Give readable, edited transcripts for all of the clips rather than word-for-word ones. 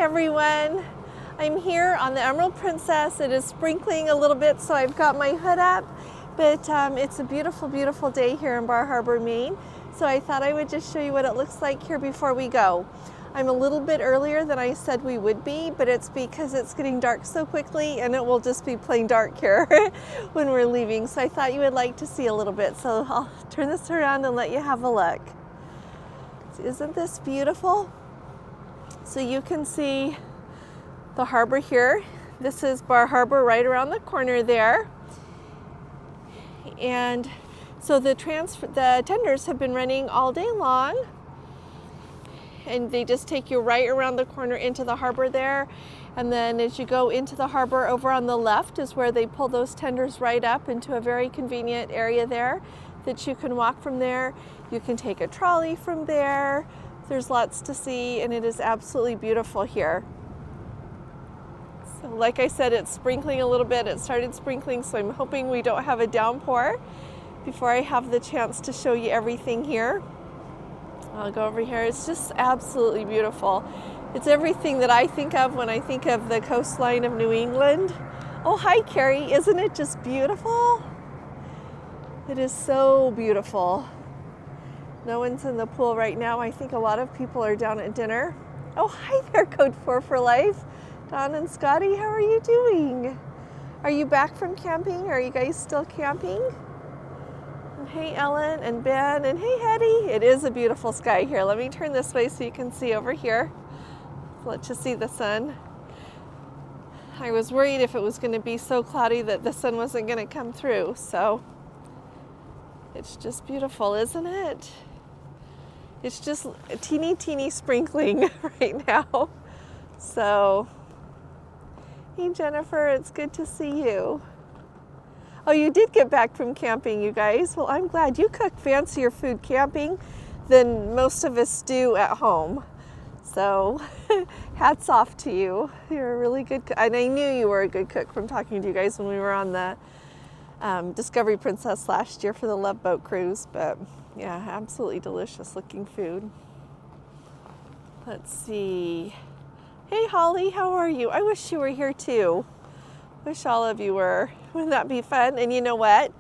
everyone. I'm here on the Emerald Princess. It is sprinkling a little bit, so I've got my hood up, but it's a beautiful, beautiful day here in Bar Harbor, Maine. So I thought I would just show you what it looks like here before we go. I'm a little bit earlier than I said we would be, but it's because it's getting dark so quickly and it will just be plain dark here when we're leaving. So I thought you would like to see a little bit. So I'll turn this around and let you have a look. Isn't this beautiful? So you can see the harbor here. This is Bar Harbor right around the corner there. And so the tenders have been running all day long. And they just take you right around the corner into the harbor there. And then as you go into the harbor, over on the left is where they pull those tenders right up into a very convenient area there that you can walk from there. You can take a trolley from there. There's lots to see, and it is absolutely beautiful here. So like I said, it's sprinkling a little bit. It started sprinkling, so I'm hoping we don't have a downpour before I have the chance to show you everything here. I'll go over here. It's just absolutely beautiful. It's everything that I think of when I think of the coastline of New England. Oh, hi, Carrie. Isn't it just beautiful? It is so beautiful. No one's in the pool right now. I think a lot of people are down at dinner. Oh, hi there, Code 4 for Life. Don and Scotty, how are you doing? Are you back from camping? Are you guys still camping? And hey, Ellen and Ben, and hey, Hetty. It is a beautiful sky here. Let me turn this way so you can see over here. Let you see the sun. I was worried if it was going to be so cloudy that the sun wasn't going to come through, so it's just beautiful, isn't it? It's just a teeny, teeny sprinkling right now. So, hey, Jennifer, it's good to see you. Oh, you did get back from camping, you guys. Well, I'm glad. You cook fancier food camping than most of us do at home. So, hats off to you. You're a really good cook. And I knew you were a good cook from talking to you guys when we were on the Discovery Princess last year for the Love Boat cruise. But yeah, absolutely delicious looking food. Let's see. Hey, Holly, how are you? I wish you were here too. Wish all of you were. Wouldn't that be fun? And you know what?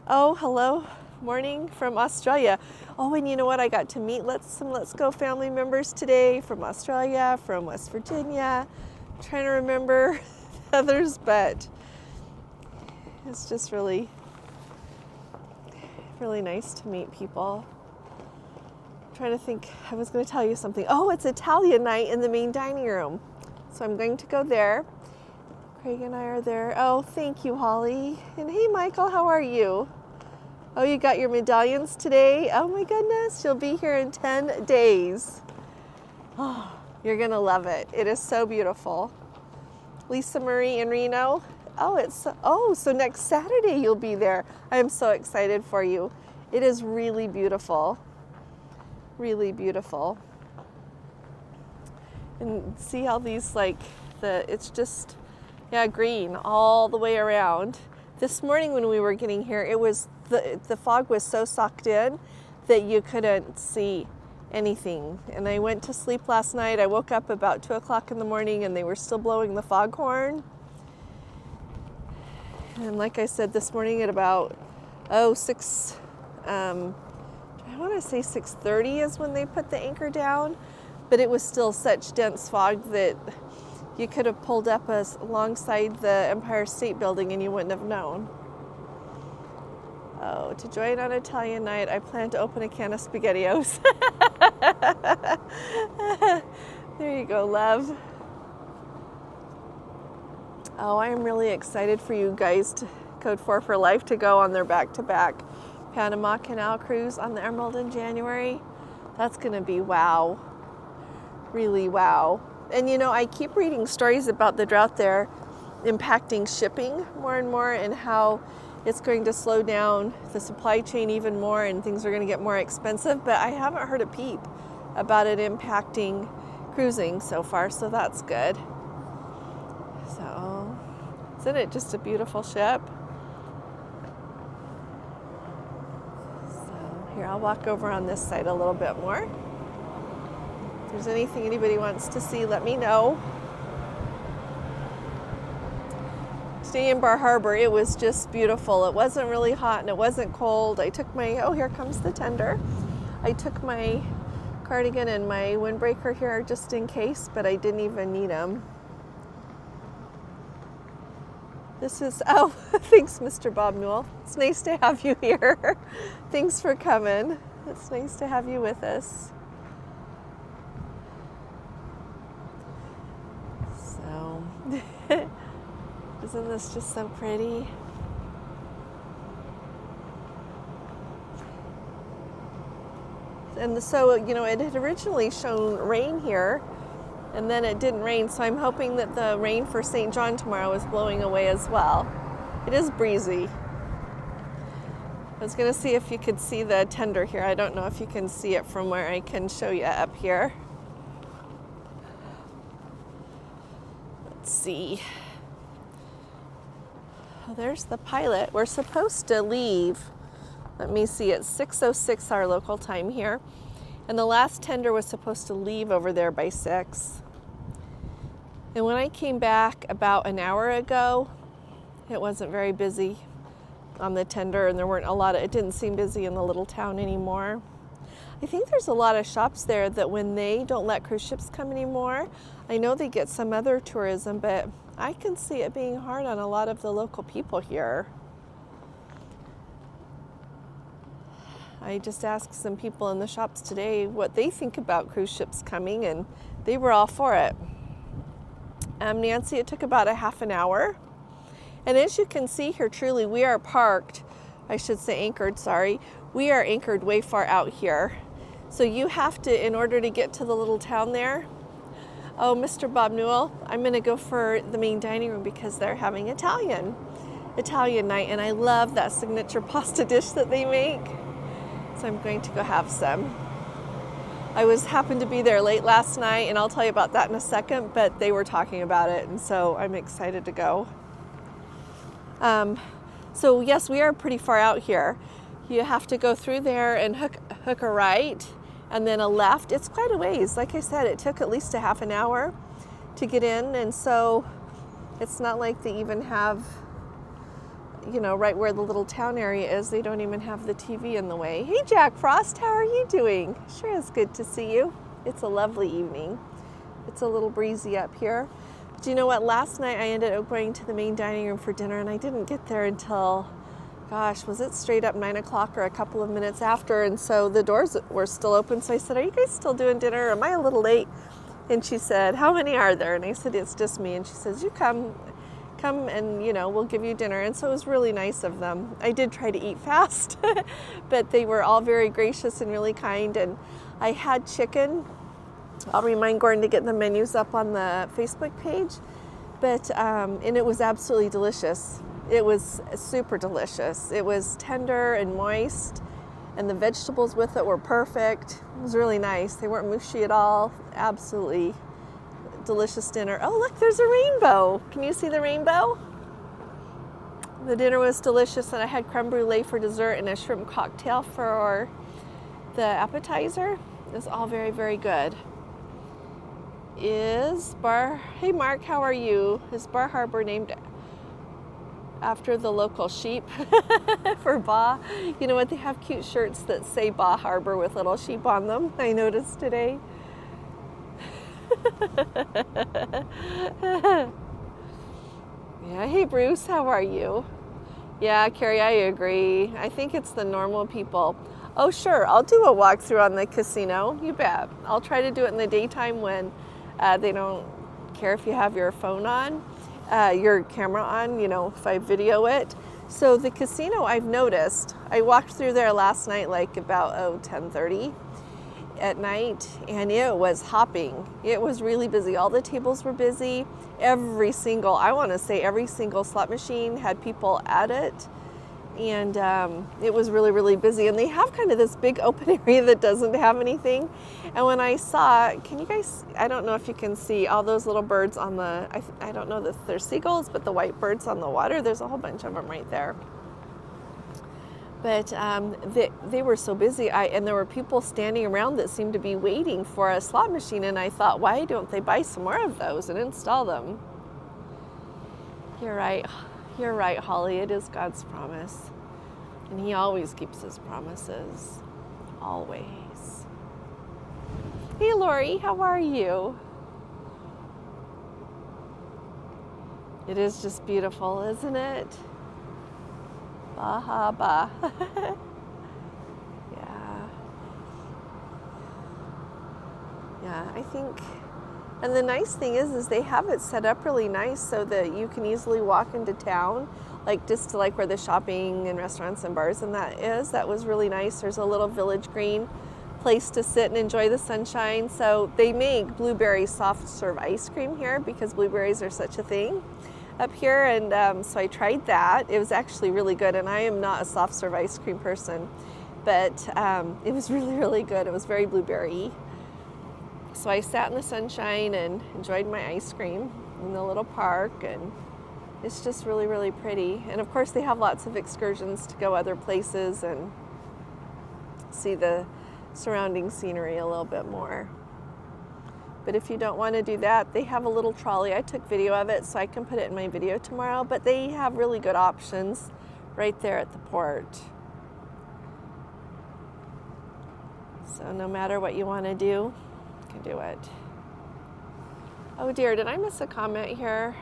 Oh, hello. Morning from Australia. Oh, and you know what? I got to meet some Let's Go family members today from Australia, from West Virginia. I'm trying to remember the others, but it's just really, really nice to meet people. I'm trying to think. I was going to tell you something. Oh, it's Italian night in the main dining room. So I'm going to go there. Craig and I are there. Oh, thank you, Holly. And hey, Michael, how are you? Oh, you got your medallions today? Oh my goodness, you'll be here in 10 days. Oh, you're gonna love it. It is so beautiful. Lisa Marie in Reno. Oh, so next Saturday you'll be there. I am so excited for you. It is really beautiful. Really beautiful. And see how these it's just, yeah, green all the way around. This morning when we were getting here, it was the fog was so sucked in that you couldn't see anything. And I went to sleep last night. I woke up about 2 o'clock in the morning and they were still blowing the foghorn. And like I said, this morning at about, I want to say 6:30 is when they put the anchor down, but it was still such dense fog that you could have pulled up alongside the Empire State Building and you wouldn't have known. Oh, to join on Italian night, I plan to open a can of SpaghettiOs. There you go, love. Oh, I am really excited for you guys to Code 4 for Life to go on their back-to-back Panama Canal cruise on the Emerald in January. That's going to be wow. Really wow. And you know, I keep reading stories about the drought there impacting shipping more and more and how it's going to slow down the supply chain even more and things are going to get more expensive, but I haven't heard a peep about it impacting cruising so far, so that's good. So, isn't it just a beautiful ship? So, here, I'll walk over on this side a little bit more. If there's anything anybody wants to see, let me know. Today in Bar Harbor, it was just beautiful. It wasn't really hot and it wasn't cold. I took my, oh, here comes the tender. I took my cardigan and my windbreaker here just in case, but I didn't even need them. This is, oh, thanks, Mr. Bob Newell. It's nice to have you here. Thanks for coming. It's nice to have you with us. So, isn't this just so pretty? And so, you know, it had originally shown rain here, and then it didn't rain, so I'm hoping that the rain for St. John tomorrow is blowing away as well. It is breezy. I was going to see if you could see the tender here. I don't know if you can see it from where I can show you up here. Let's see. Oh, there's the pilot. We're supposed to leave. Let me see, it's 6:06 our local time here. And the last tender was supposed to leave over there by 6. And when I came back about an hour ago, it wasn't very busy on the tender, and there weren't a lot of, it didn't seem busy in the little town anymore. I think there's a lot of shops there that when they don't let cruise ships come anymore, I know they get some other tourism, but I can see it being hard on a lot of the local people here. I just asked some people in the shops today what they think about cruise ships coming, and they were all for it. Nancy, it took about a half an hour. And as you can see here, truly, we are parked, I should say anchored, sorry. We are anchored way far out here. So you have to, in order to get to the little town there, oh, Mr. Bob Newell, I'm gonna go for the main dining room because they're having Italian night, and I love that signature pasta dish that they make. So I'm going to go have some. I happened to be there late last night, and I'll tell you about that in a second, but they were talking about it, and so I'm excited to go. So yes, we are pretty far out here. You have to go through there and hook a right, and then a left. It's quite a ways. Like I said, it took at least a half an hour to get in, and so it's not like they even have, you know, right where the little town area is, they don't even have the TV in the way. Hey, Jack Frost, how are you doing? Sure is good to see you. It's a lovely evening. It's a little breezy up here. But you know what? Last night I ended up going to the main dining room for dinner, and I didn't get there until, gosh, was it straight up 9 o'clock or a couple of minutes after? And so the doors were still open. So I said, are you guys still doing dinner? Am I a little late? And she said, how many are there? And I said, it's just me. And she says, you come and, you know, we'll give you dinner. And so it was really nice of them. I did try to eat fast, but they were all very gracious and really kind. And I had chicken. I'll remind Gordon to get the menus up on the Facebook page. But, and it was absolutely delicious. It was super delicious. It was tender and moist, and the vegetables with it were perfect. It was really nice. They weren't mushy at all. Absolutely delicious dinner. Oh, look, there's a rainbow. Can you see the rainbow? The dinner was delicious, and I had creme brulee for dessert and a shrimp cocktail for the appetizer. It was all very, very good. Hey Mark, how are you? Is Bar Harbor named after the local sheep for Ba? You know what, they have cute shirts that say Ba Harbor with little sheep on them, I noticed today. Yeah, hey Bruce, how are you? Yeah, Carrie, I agree. I think it's the normal people. Oh sure, I'll do a walkthrough on the casino, you bet. I'll try to do it in the daytime when they don't care if you have your phone on, your camera on, you know, if I video it. So the casino, I've noticed, I walked through there last night like about 10:30 at night, and it was hopping. It was really busy. All the tables were busy. Every single slot machine had people at it, and it was really, really busy. And they have kind of this big open area that doesn't have anything. And when I saw, can you guys, I don't know if you can see all those little birds on the, I don't know if they're seagulls, but the white birds on the water, there's a whole bunch of them right there. But they were so busy, and there were people standing around that seemed to be waiting for a slot machine, and I thought, why don't they buy some more of those and install them? You're right, Holly, it is God's promise, and He always keeps His promises, always. Hey Lori, how are you? It is just beautiful, isn't it? Bahaba. Yeah, I think, and the nice thing is they have it set up really nice so that you can easily walk into town, like just to like where the shopping and restaurants and bars and that is. That was really nice. There's a little village green place to sit and enjoy the sunshine. So they make blueberry soft serve ice cream here because blueberries are such a thing up here, and so I tried that. It was actually really good, and I am not a soft serve ice cream person, but it was really, really good. It was very blueberry. So I sat in the sunshine and enjoyed my ice cream in the little park, and it's just really, really pretty. And of course they have lots of excursions to go other places and see the surrounding scenery a little bit more. But if you don't want to do that, they have a little trolley. I took video of it so I can put it in my video tomorrow, but they have really good options right there at the port. So no matter what you want to do, you can do it. Oh dear, did I miss a comment here?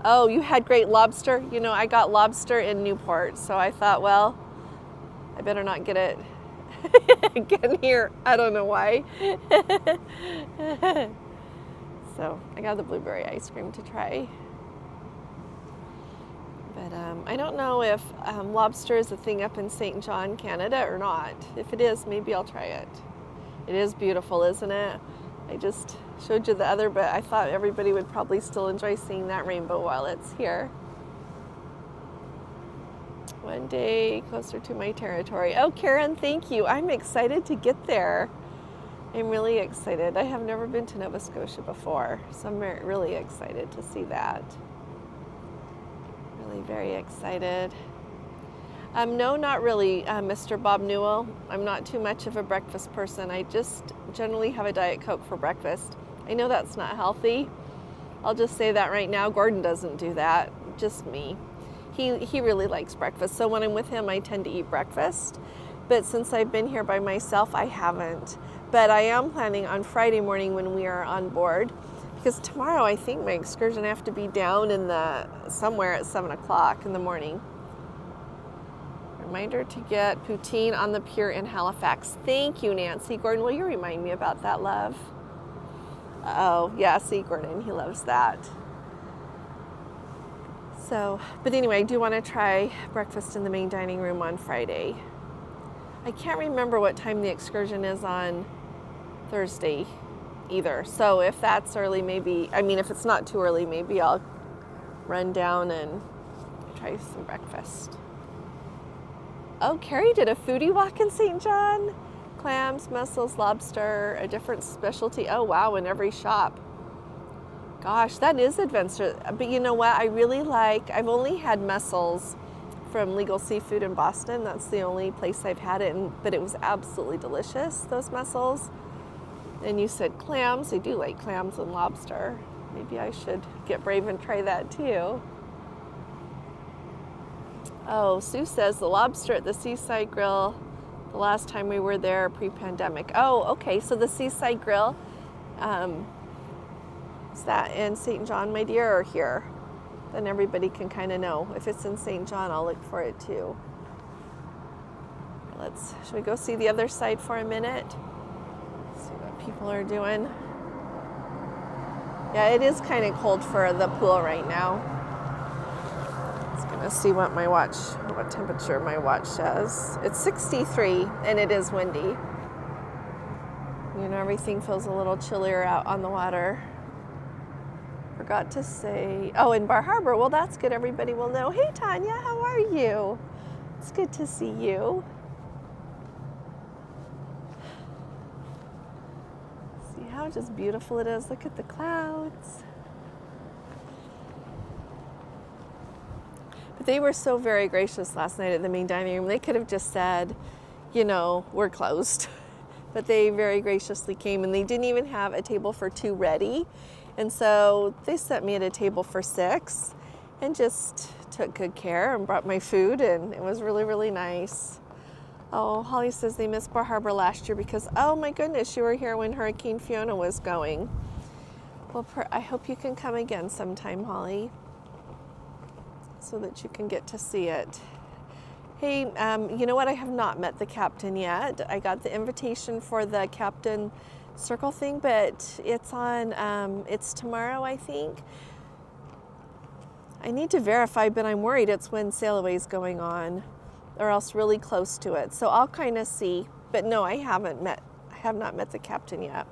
Oh, you had great lobster? You know, I got lobster in Newport, so I thought, well, I better not get it again here. I don't know why. So I got the blueberry ice cream to try. But I don't know if lobster is a thing up in St. John, Canada or not. If it is, maybe I'll try it. It is beautiful, isn't it? I just showed you the other, but I thought everybody would probably still enjoy seeing that rainbow while it's here. One day closer to my territory. Oh, Karen, thank you. I'm excited to get there. I'm really excited. I have never been to Nova Scotia before, so I'm really excited to see that. Really very excited. No, not really, Mr. Bob Newell. I'm not too much of a breakfast person. I just generally have a Diet Coke for breakfast. I know that's not healthy. I'll just say that right now. Gordon doesn't do that, just me. He really likes breakfast, so when I'm with him, I tend to eat breakfast. But since I've been here by myself, I haven't. But I am planning on Friday morning when we are on board, because tomorrow I think my excursion I have to be down in somewhere at 7 o'clock in the morning. Reminder to get poutine on the pier in Halifax. Thank you, Nancy. Gordon, will you remind me about that, love? Oh, yeah, see, Gordon, he loves that. So, but anyway, I do want to try breakfast in the main dining room on Friday. I can't remember what time the excursion is on Thursday either. So if that's early, maybe, if it's not too early, maybe I'll run down and try some breakfast. Oh, Carrie did a foodie walk in St. John. Clams, mussels, lobster, a different specialty. Oh, wow, in every shop. Gosh, that is adventure. But you know what? I really I've only had mussels from Legal Seafood in Boston. That's the only place I've had it, but it was absolutely delicious, those mussels. And you said clams. I do like clams and lobster. Maybe I should get brave and try that too. Oh, Sue says the lobster at the Seaside Grill, the last time we were there pre-pandemic. Oh, okay, so the Seaside Grill, is that in St. John, my dear, or here? Then everybody can kind of know. If it's in St. John, I'll look for it too. Should we go see the other side for a minute? See what people are doing. Yeah, it is kind of cold for the pool right now. Let's see what temperature my watch says. It's 63 and it is windy. You know, everything feels a little chillier out on the water. Forgot to say, oh, in Bar Harbor. Well, that's good. Everybody will know. Hey, Tanya, how are you? It's good to see you. See how just beautiful it is. Look at the clouds. But they were so very gracious last night at the main dining room. They could have just said, you know, we're closed. But they very graciously came, and they didn't even have a table for 2 ready. And so they set me at a table for 6 and just took good care and brought my food, and it was really, really nice. Oh, Holly says they missed Bar Harbor last year because, oh my goodness, you were here when Hurricane Fiona was going. Well, I hope you can come again sometime, Holly, so that you can get to see it. Hey, you know what? I have not met the captain yet. I got the invitation for the captain circle thing, but it's on, it's tomorrow, I think. I need to verify, but I'm worried it's when Sail Away is going on, or else really close to it. So I'll kind of see. But no, I have not met the captain yet.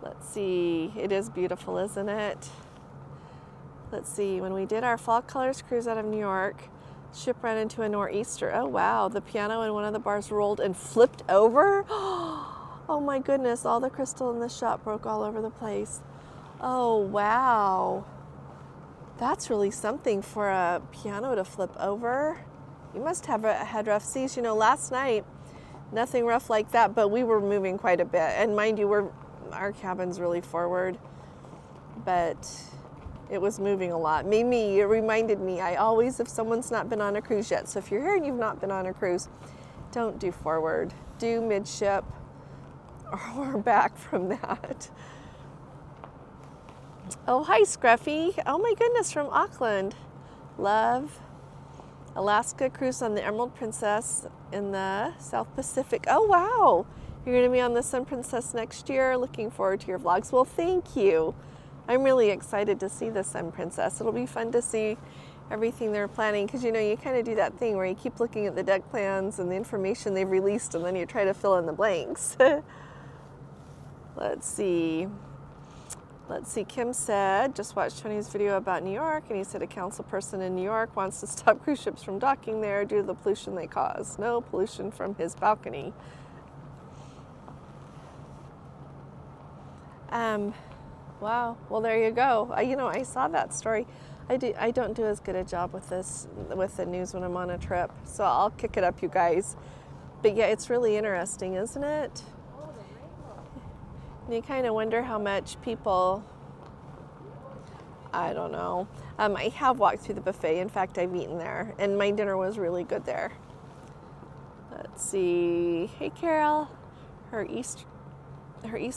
Let's see. It is beautiful, isn't it? Let's see. When we did our Fall Colors cruise out of New York, ship ran into a nor'easter. Oh wow, the piano in one of the bars rolled and flipped over. Oh my goodness, all the crystal in the shop broke all over the place. Oh wow. That's really something for a piano to flip over. You must have had rough seas. You know, last night, nothing rough like that, but we were moving quite a bit. And mind you, our cabin's really forward, but it was moving a lot. It reminded me, I always, if someone's not been on a cruise yet, so if you're here and you've not been on a cruise, don't do forward. Do midship or back from that. Oh, hi, Scruffy. Oh my goodness, from Auckland. Love. Alaska cruise on the Emerald Princess in the South Pacific. Oh, wow. You're going to be on the Sun Princess next year. Looking forward to your vlogs. Well, thank you. I'm really excited to see the Sun Princess. It'll be fun to see everything they're planning, because you know, you kind of do that thing where you keep looking at the deck plans and the information they've released, and then you try to fill in the blanks. Let's see. Kim said, just watched Tony's video about New York, and he said a council person in New York wants to stop cruise ships from docking there due to the pollution they cause. No pollution from his balcony. Wow. Well, there you go. I saw that story. I don't do as good a job with the news when I'm on a trip, so I'll kick it up, you guys. But yeah, it's really interesting, isn't it? And you kind of wonder how much people, I don't know. I have walked through the buffet. In fact, I've eaten there, and my dinner was really good there. Let's see. Hey, Carol. Her East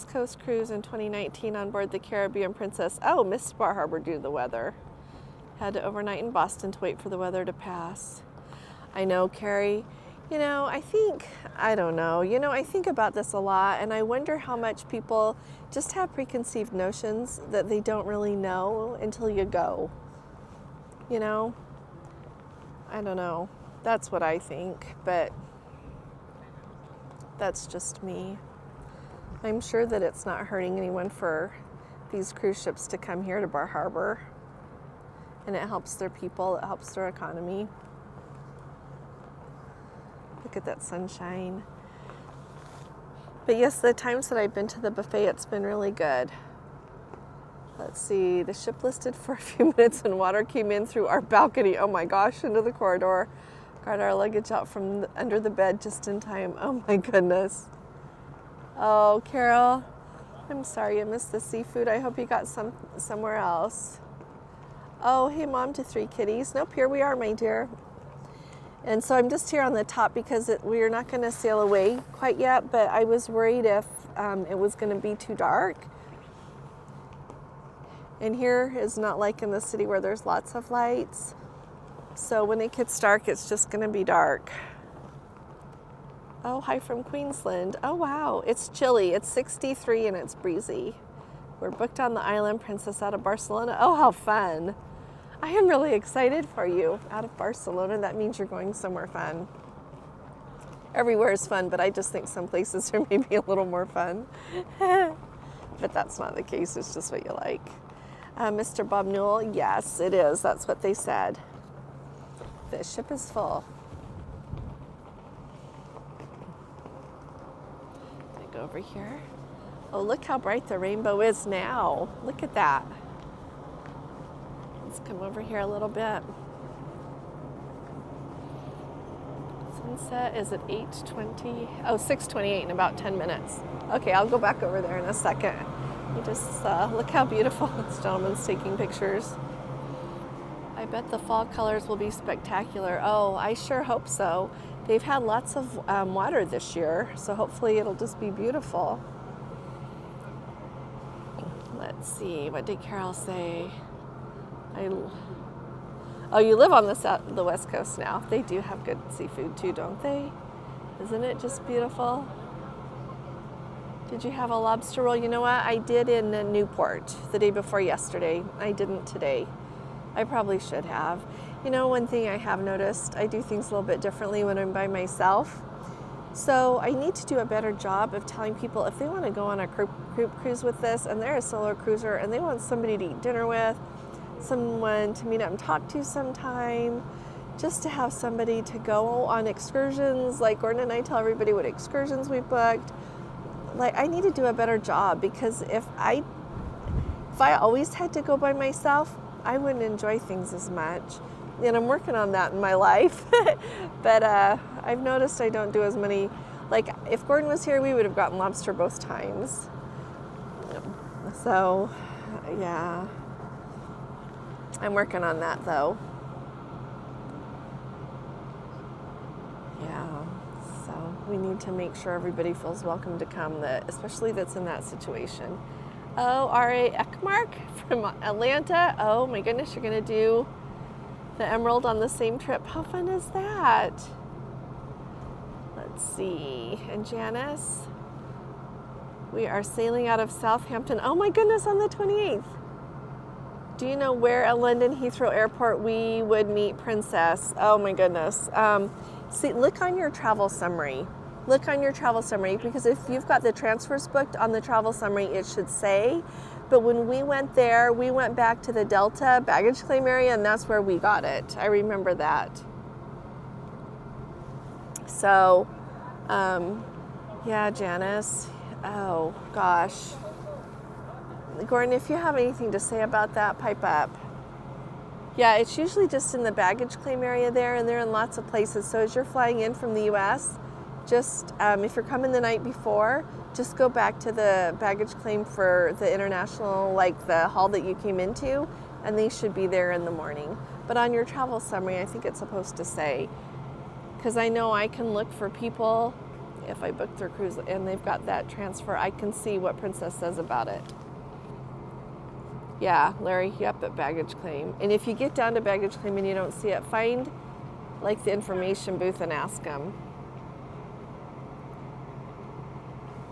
Coast cruise in 2019 on board the Caribbean Princess. Oh, missed Bar Harbor due to the weather. Had to overnight in Boston to wait for the weather to pass. I know, Carrie. I think about this a lot, and I wonder how much people just have preconceived notions that they don't really know until you go. I don't know. That's what I think, but that's just me. I'm sure that it's not hurting anyone for these cruise ships to come here to Bar Harbor, and it helps their people, it helps their economy. Look at that sunshine. But yes, the times that I've been to the buffet, it's been really good. Let's see, the ship listed for a few minutes and water came in through our balcony. Oh my gosh, into the corridor. Got our luggage out from under the bed just in time. Oh my goodness. Oh, Carol, I'm sorry you missed the seafood. I hope you got somewhere else. Oh, hey, Mom to 3 kitties. Nope, here we are, my dear. And so I'm just here on the top because we're not going to sail away quite yet, but I was worried if it was going to be too dark. And here is not like in the city where there's lots of lights. So when it gets dark, it's just going to be dark. Oh, hi from Queensland. Oh, wow. It's chilly. It's 63 and it's breezy. We're booked on the Island Princess out of Barcelona. Oh, how fun. I am really excited for you. Out of Barcelona, that means you're going somewhere fun. Everywhere is fun, but I just think some places are maybe a little more fun. But that's not the case. It's just what you like. Mr. Bob Newell, yes, it is. That's what they said. The ship is full. Go over here. Oh, look how bright the rainbow is now. Look at that. Let's come over here a little bit. Sunset is at 8:20. Oh, 6:28 in about 10 minutes. Okay, I'll go back over there in a second. You just look how beautiful this gentleman's taking pictures. I bet the fall colors will be spectacular. Oh, I sure hope so. They've had lots of water this year, so hopefully it'll just be beautiful. Let's see, what did Carol say? Oh, you live on the West Coast now. They do have good seafood too, don't they? Isn't it just beautiful? Did you have a lobster roll? You know what? I did in Newport the day before yesterday. I didn't today. I probably should have. You know, one thing I have noticed, I do things a little bit differently when I'm by myself. So I need to do a better job of telling people if they want to go on a group cruise with this and they're a solo cruiser and they want somebody to eat dinner with, someone to meet up and talk to sometime, just to have somebody to go on excursions. Like Gordon and I tell everybody what excursions we booked. Like, I need to do a better job, because if I always had to go by myself, I wouldn't enjoy things as much. And I'm working on that in my life. But I've noticed I don't do as many. Like, if Gordon was here, we would have gotten lobster both times. So, yeah. I'm working on that, though. Yeah. So we need to make sure everybody feels welcome to come, especially that's in that situation. Oh, R.A. Eckmark from Atlanta. Oh my goodness, you're going to do the Emerald on the same trip. How fun is that? Let's see. And Janice, we are sailing out of Southampton. Oh my goodness, on the 28th. Do you know where at London Heathrow Airport we would meet Princess? Oh my goodness. See, look on your travel summary. Look on your travel summary, because if you've got the transfers booked on the travel summary, it should say. But when we went there, we went back to the Delta baggage claim area, and that's where we got it. I remember that. So, yeah, Janice. Oh, gosh. Gordon, if you have anything to say about that, pipe up. Yeah, it's usually just in the baggage claim area there, and they're in lots of places. So as you're flying in from the U.S., just if you're coming the night before, just go back to the baggage claim for the international, like the hall that you came into, and they should be there in the morning. But on your travel summary, I think it's supposed to say, because I know I can look for people, if I book their cruise and they've got that transfer, I can see what Princess says about it. Yeah, Larry, yep, at baggage claim. And if you get down to baggage claim and you don't see it, find like the information booth and ask them.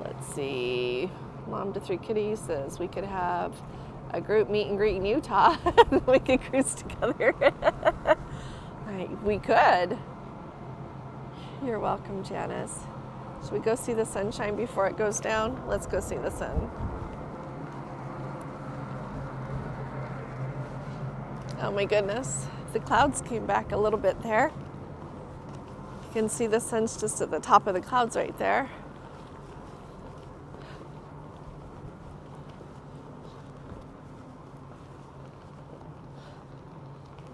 Let's see. Mom to 3 Kitties says we could have a group meet and greet in Utah. We could cruise together. We could. You're welcome, Janice. Should we go see the sunshine before it goes down? Let's go see the sun. Oh my goodness, the clouds came back a little bit there. You can see the sun's just at the top of the clouds right there.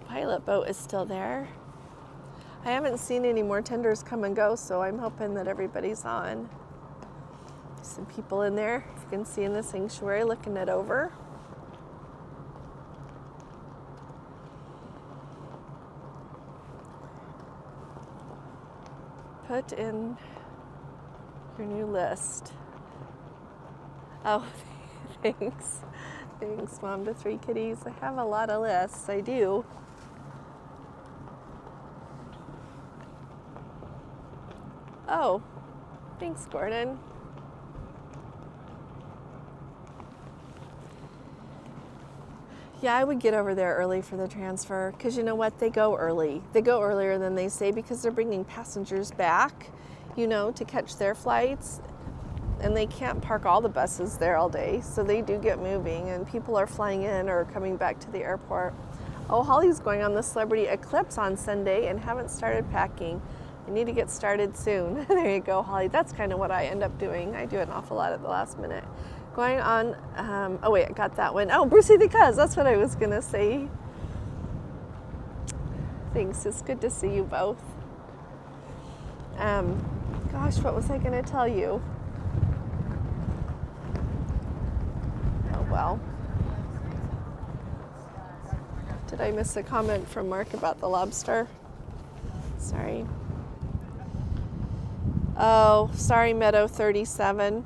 Pilot boat is still there. I haven't seen any more tenders come and go, so I'm hoping that everybody's on. Some people in there, if you can see in the sanctuary, looking it over. Put in your new list. Oh, thanks. Thanks, Mom to 3 Kitties. I have a lot of lists. I do. Oh, thanks, Gordon. Yeah, I would get over there early for the transfer, because you know what? They go early. They go earlier than they say, because they're bringing passengers back, you know, to catch their flights. And they can't park all the buses there all day, so they do get moving, and people are flying in or coming back to the airport. Oh, Holly's going on the Celebrity Eclipse on Sunday and haven't started packing. I need to get started soon. There you go, Holly. That's kind of what I end up doing. I do an awful lot at the last minute. Going on, oh wait, I got that one. Oh, Brucey the Cuz, that's what I was gonna say. Thanks, it's good to see you both. Gosh, what was I going to tell you? Oh, well. Did I miss a comment from Mark about the lobster? Sorry. Oh, sorry, Meadow 37.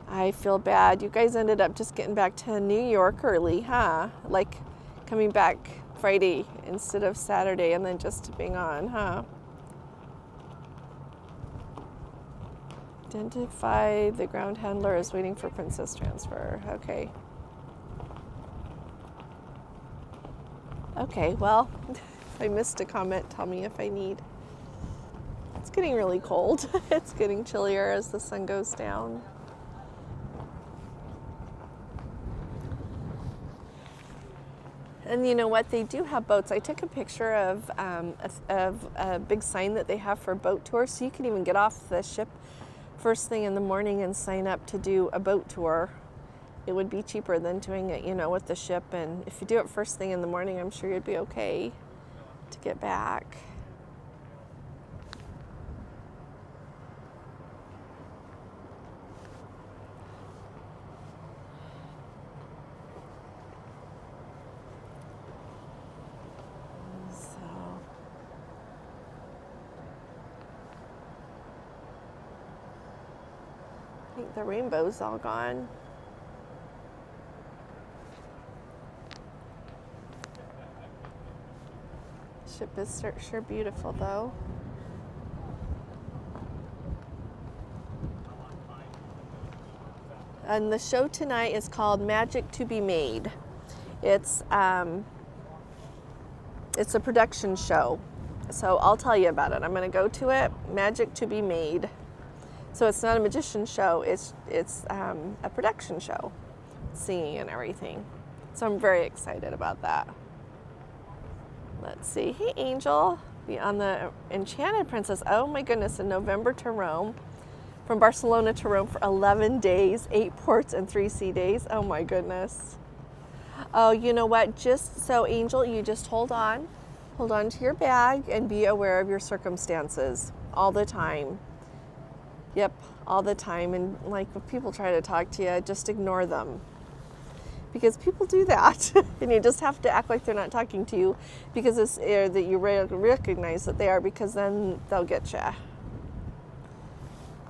I feel bad. You guys ended up just getting back to New York early, huh? Like coming back Friday instead of Saturday and then just being on, huh? Identify the ground handler is waiting for princess transfer. Okay. Okay, well, if I missed a comment, tell me if I need. It's getting really cold. It's getting chillier as the sun goes down. And you know what? They do have boats. I took a picture of a big sign that they have for boat tours, so you can even get off the ship first thing in the morning and sign up to do a boat tour. It would be cheaper than doing it, with the ship. And if you do it first thing in the morning, I'm sure you'd be okay to get back. I think the rainbow's all gone. Ship is sure beautiful though. And the show tonight is called Magic to be Made. It's a production show. So I'll tell you about it. I'm going to go to it. Magic to be Made. So it's not a magician show. It's a production show, singing and everything. So I'm very excited about that. Let's see. Hey, Angel. Be on the Enchanted Princess. Oh my goodness! In November to Rome, from Barcelona to Rome for 11 days, 8 ports and 3 sea days. Oh my goodness. Oh, you know what? Just so, Angel, you just hold on to your bag and be aware of your circumstances all the time. Yep, all the time. And like if people try to talk to you, just ignore them. Because people do that. And you just have to act like they're not talking to you because it's that you recognize that they are, because then they'll get you.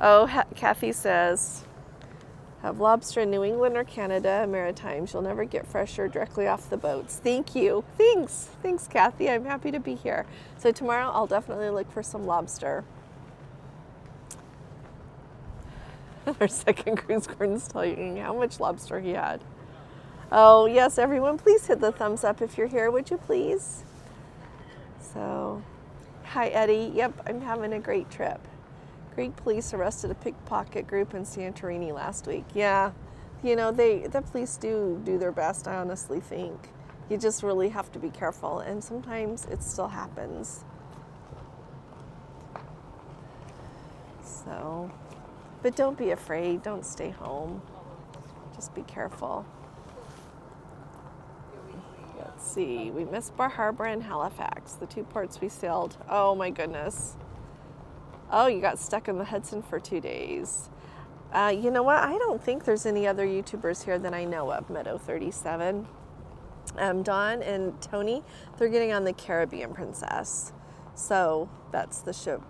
Oh, Kathy says, have lobster in New England or Canada, Maritimes. You'll never get fresher directly off the boats. Thank you. Thanks, Kathy. I'm happy to be here. So tomorrow I'll definitely look for some lobster. Our second cruise, Gordon's telling you how much lobster he had. Oh, yes, everyone, please hit the thumbs up if you're here, would you please? So, hi, Eddie. Yep, I'm having a great trip. Greek police arrested a pickpocket group in Santorini last week. Yeah, the police do their best, I honestly think. You just really have to be careful, and sometimes it still happens. So, but don't be afraid. Don't stay home. Just be careful. Let's see. We missed Bar Harbor and Halifax, the 2 ports we sailed. Oh my goodness. Oh, you got stuck in the Hudson for 2 days. You know what? I don't think there's any other YouTubers here that I know of, Meadow 37. Dawn and Tony, they're getting on the Caribbean Princess. So that's the ship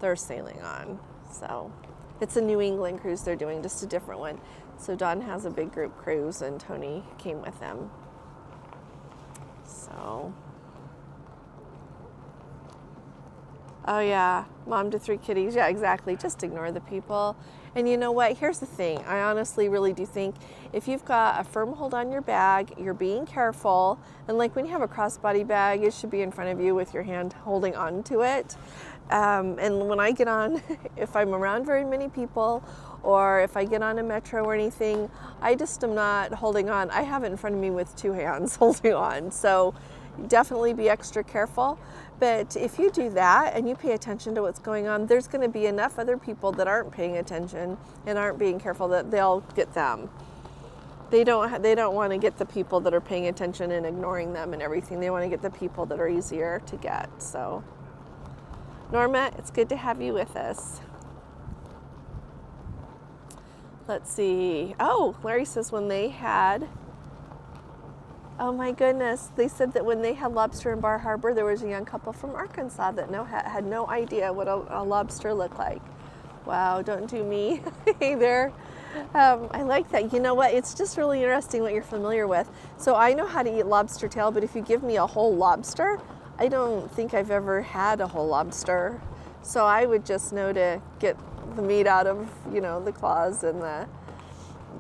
they're sailing on. So it's a New England cruise they're doing, just a different one. So Dawn has a big group cruise and Tony came with them. So, oh yeah, mom to 3 kitties. Yeah, exactly. Just ignore the people. And you know what? Here's the thing. I honestly really do think if you've got a firm hold on your bag, you're being careful, and like when you have a crossbody bag, it should be in front of you with your hand holding on to it. And when I get on, if I'm around very many people, or if I get on a metro or anything, I just am not holding on. I have it in front of me with 2 hands holding on. So definitely be extra careful. But if you do that and you pay attention to what's going on, there's going to be enough other people that aren't paying attention and aren't being careful that they'll get them. They don't want to get the people that are paying attention and ignoring them and everything. They want to get the people that are easier to get. So Norma, it's good to have you with us. Let's see. Oh, Larry says when they had, oh my goodness, they said that when they had lobster in Bar Harbor, there was a young couple from Arkansas that had no idea what a lobster looked like. Wow, don't do me either. I like that. You know what? It's just really interesting what you're familiar with. So I know how to eat lobster tail, but if you give me a whole lobster, I don't think I've ever had a whole lobster. So I would just know to get the meat out of, the claws and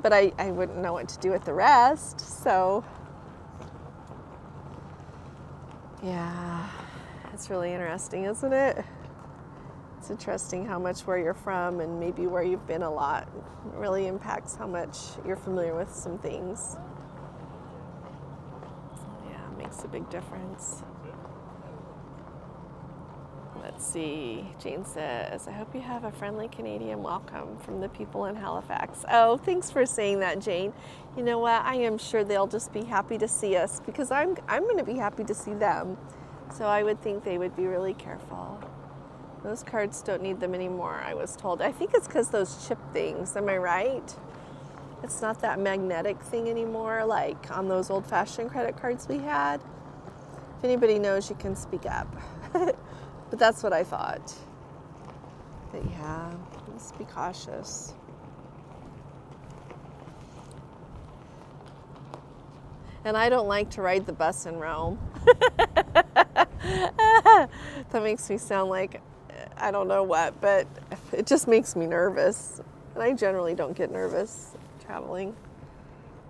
but I wouldn't know what to do with the rest. So yeah, it's really interesting, isn't it? It's interesting how much where you're from and maybe where you've been a lot really impacts how much you're familiar with some things. Yeah, it makes a big difference. Let's see. Jane says, I hope you have a friendly Canadian welcome from the people in Halifax. Oh, thanks for saying that, Jane. You know what? I am sure they'll just be happy to see us because I'm going to be happy to see them. So I would think they would be really careful. Those cards don't need them anymore, I was told. I think it's because those chip things, am I right? It's not that magnetic thing anymore, like on those old-fashioned credit cards we had. If anybody knows, you can speak up. But that's what I thought. But yeah, just be cautious. And I don't like to ride the bus in Rome. That makes me sound like I don't know what, but it just makes me nervous. And I generally don't get nervous traveling.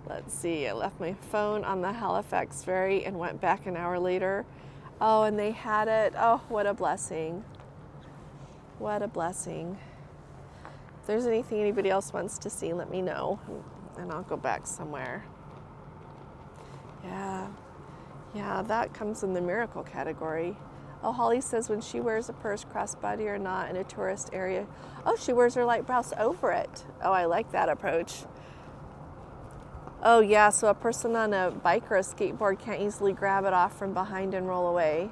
Let's see, I left my phone on the Halifax ferry and went back an hour later. Oh, and they had it. Oh, what a blessing. What a blessing. If there's anything anybody else wants to see, let me know, and I'll go back somewhere. Yeah, that comes in the miracle category. Oh, Holly says when she wears a purse, crossbody or not, in a tourist area, oh, she wears her light blouse over it. Oh, I like that approach. Oh, yeah, so a person on a bike or a skateboard can't easily grab it off from behind and roll away.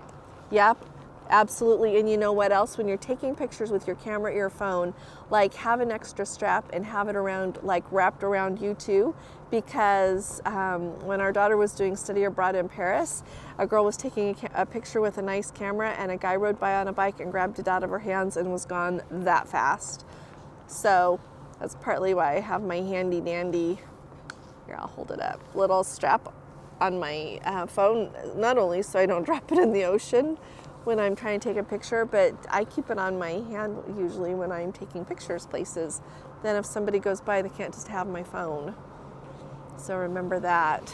Yep, absolutely. And you know what else? When you're taking pictures with your camera or your phone, like have an extra strap and have it around, like wrapped around you too. Because when our daughter was doing study abroad in Paris, a girl was taking a picture with a nice camera and a guy rode by on a bike and grabbed it out of her hands and was gone that fast. So that's partly why I have my handy dandy, here I'll hold it up, little strap on my phone, not only so I don't drop it in the ocean when I'm trying to take a picture, but I keep it on my hand usually when I'm taking pictures places. Then if somebody goes by, they can't just have my phone. So remember that.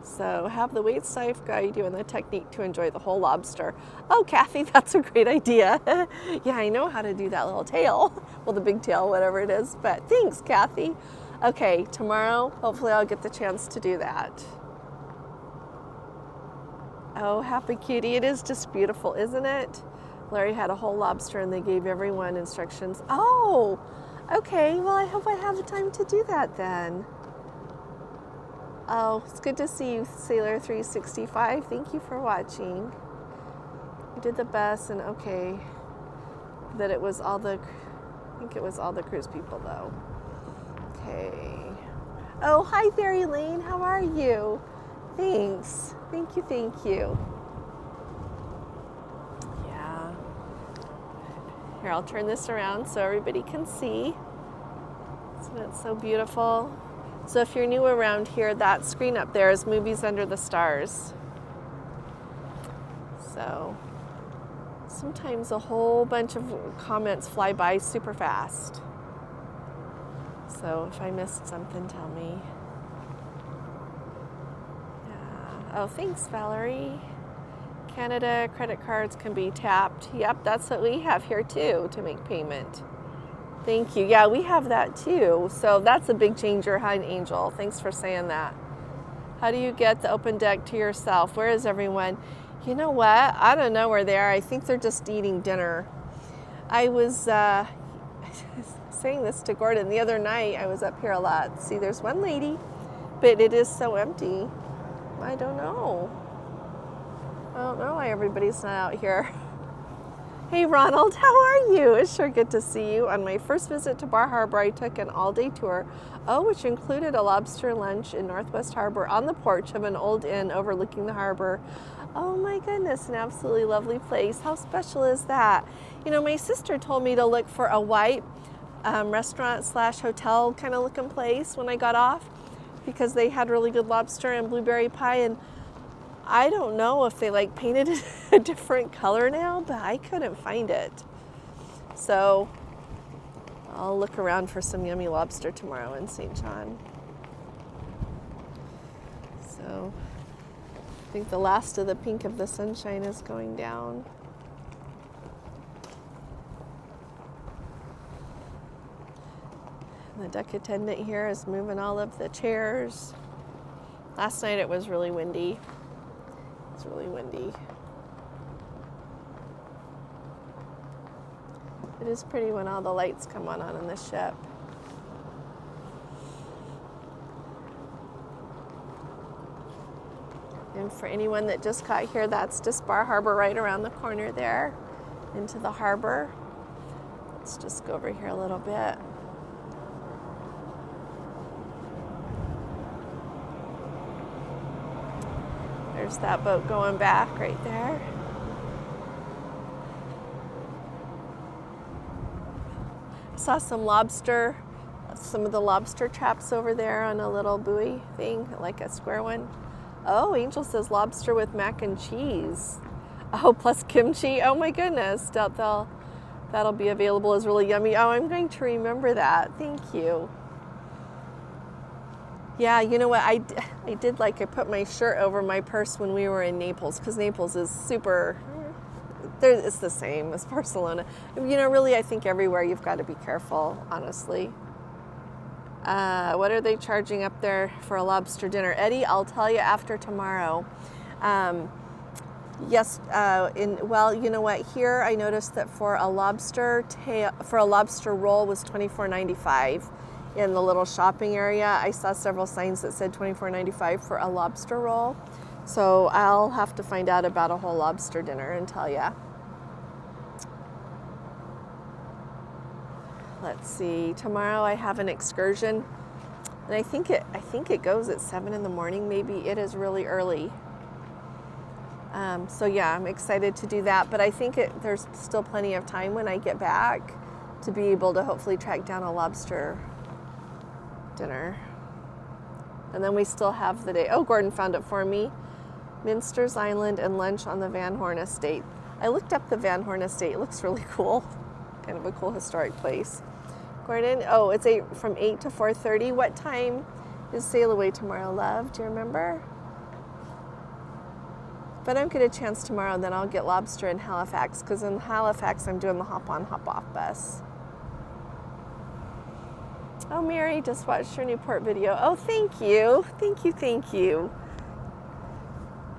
So have the weight knife guide you in the technique to enjoy the whole lobster. Oh, Kathy, that's a great idea. Yeah, I know how to do that little tail. Well, the big tail, whatever it is. But thanks, Kathy. Okay, tomorrow, hopefully I'll get the chance to do that. Oh, happy cutie. It is just beautiful, isn't it? Larry had a whole lobster and they gave everyone instructions. Oh, okay. Well, I hope I have the time to do that then. Oh, it's good to see you, Sailor 365. Thank you for watching. You did the best, and okay, that it was all the, I think it was all the cruise people though. Okay. Oh, hi there, Elaine. How are you? Thanks. Thank you, thank you. Yeah. Here, I'll turn this around so everybody can see. Isn't it so beautiful? So if you're new around here, that screen up there is Movies Under the Stars. So sometimes a whole bunch of comments fly by super fast. So if I missed something, tell me. Yeah. Oh, thanks, Valerie. Canada credit cards can be tapped. Yep, that's what we have here too to make payment. Thank you. Yeah, we have that too. So that's a big changer, huh, Angel? Thanks for saying that. How do you get the open deck to yourself? Where is everyone? You know what? I don't know where they are. I think they're just eating dinner. I was saying this to Gordon the other night. I was up here a lot. See, there's one lady, but it is so empty. I don't know. I don't know why everybody's not out here. Hey Ronald, how are you? It's sure good to see you. On my first visit to Bar Harbor, I took an all-day tour, which included a lobster lunch in Northwest Harbor on the porch of an old inn overlooking the harbor. Oh my goodness, an absolutely lovely place. How special is that? You know, my sister told me to look for a white restaurant slash hotel kind of looking place when I got off, because they had really good lobster and blueberry pie, and I don't know if they like painted it a different color now, but I couldn't find it. So I'll look around for some yummy lobster tomorrow in St. John. So I think the last of the pink of the sunshine is going down. The deck attendant here is moving all of the chairs. Last night it was really windy. It's really windy. It is pretty when all the lights come on the ship. And for anyone that just got here, that's just Bar Harbor right around the corner there into the harbor. Let's just go over here a little bit. There's that boat going back right there. Saw some of the lobster traps over there on a little buoy thing, like a square one. Oh, Angel says lobster with mac and cheese. Oh, plus kimchi. Oh my goodness, doubt that'll be available as really yummy. Oh, I'm going to remember that. Thank you. Yeah, you know what, I did I put my shirt over my purse when we were in Naples, because Naples is it's the same as Barcelona. You know, really, I think everywhere you've got to be careful, honestly. What are they charging up there for a lobster dinner? Eddie, I'll tell you after tomorrow. Yes, you know what, here I noticed that for a lobster roll was $24.95. In the little shopping area, I saw several signs that said $24.95 for a lobster roll. So I'll have to find out about a whole lobster dinner and tell ya. Let's see. Tomorrow I have an excursion, and I think it goes at 7 in the morning. Maybe it is really early. So yeah, I'm excited to do that. But I think there's still plenty of time when I get back to be able to hopefully track down a lobster dinner. And then we still have the day. Oh, Gordon found it for me. Minster's Island and lunch on the Van Horn Estate. I looked up the Van Horn Estate. It looks really cool. Kind of a cool historic place. Gordon, oh, it's from 8 to 4:30. What time is sail away tomorrow, love? Do you remember? If I don't get a chance tomorrow, then I'll get lobster in Halifax, because in Halifax I'm doing the hop-on, hop-off bus. Oh, Mary just watched your Newport video. Oh, thank you. Thank you, thank you.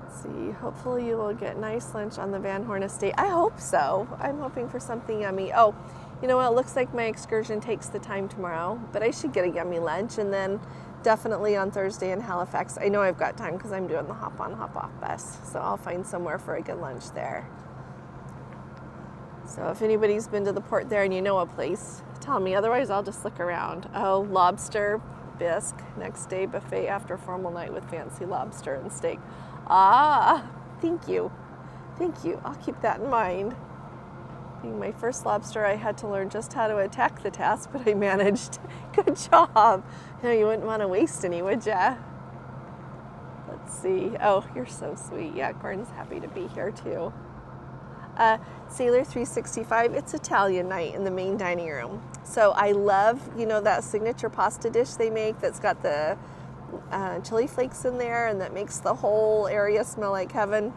Let's see, hopefully you will get nice lunch on the Van Horn Estate. I hope so. I'm hoping for something yummy. Oh, you know what? It looks like my excursion takes the time tomorrow, but I should get a yummy lunch, and then definitely on Thursday in Halifax. I know I've got time because I'm doing the hop-on, hop-off bus, so I'll find somewhere for a good lunch there. So if anybody's been to the port there and you know a place, tell me. Otherwise, I'll just look around. Oh, lobster bisque. Next day buffet after formal night with fancy lobster and steak. Ah, thank you. Thank you. I'll keep that in mind. Being my first lobster, I had to learn just how to attack the task, but I managed. Good job. No, you wouldn't want to waste any, would ya? Let's see. Oh, you're so sweet. Yeah, Gordon's happy to be here too. Sailor 365, it's Italian night in the main dining room. So I love, that signature pasta dish they make that's got the chili flakes in there, and that makes the whole area smell like heaven.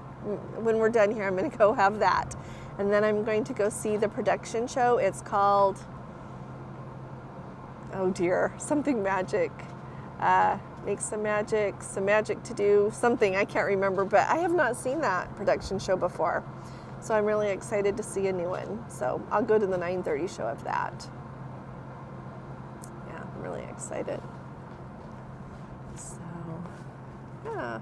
When we're done here, I'm going to go have that. And then I'm going to go see the production show. It's called, oh dear, something magic. Make some magic to do, something, I can't remember, but I have not seen that production show before. So I'm really excited to see a new one. So I'll go to the 9:30 show of that. Yeah, I'm really excited. So, yeah.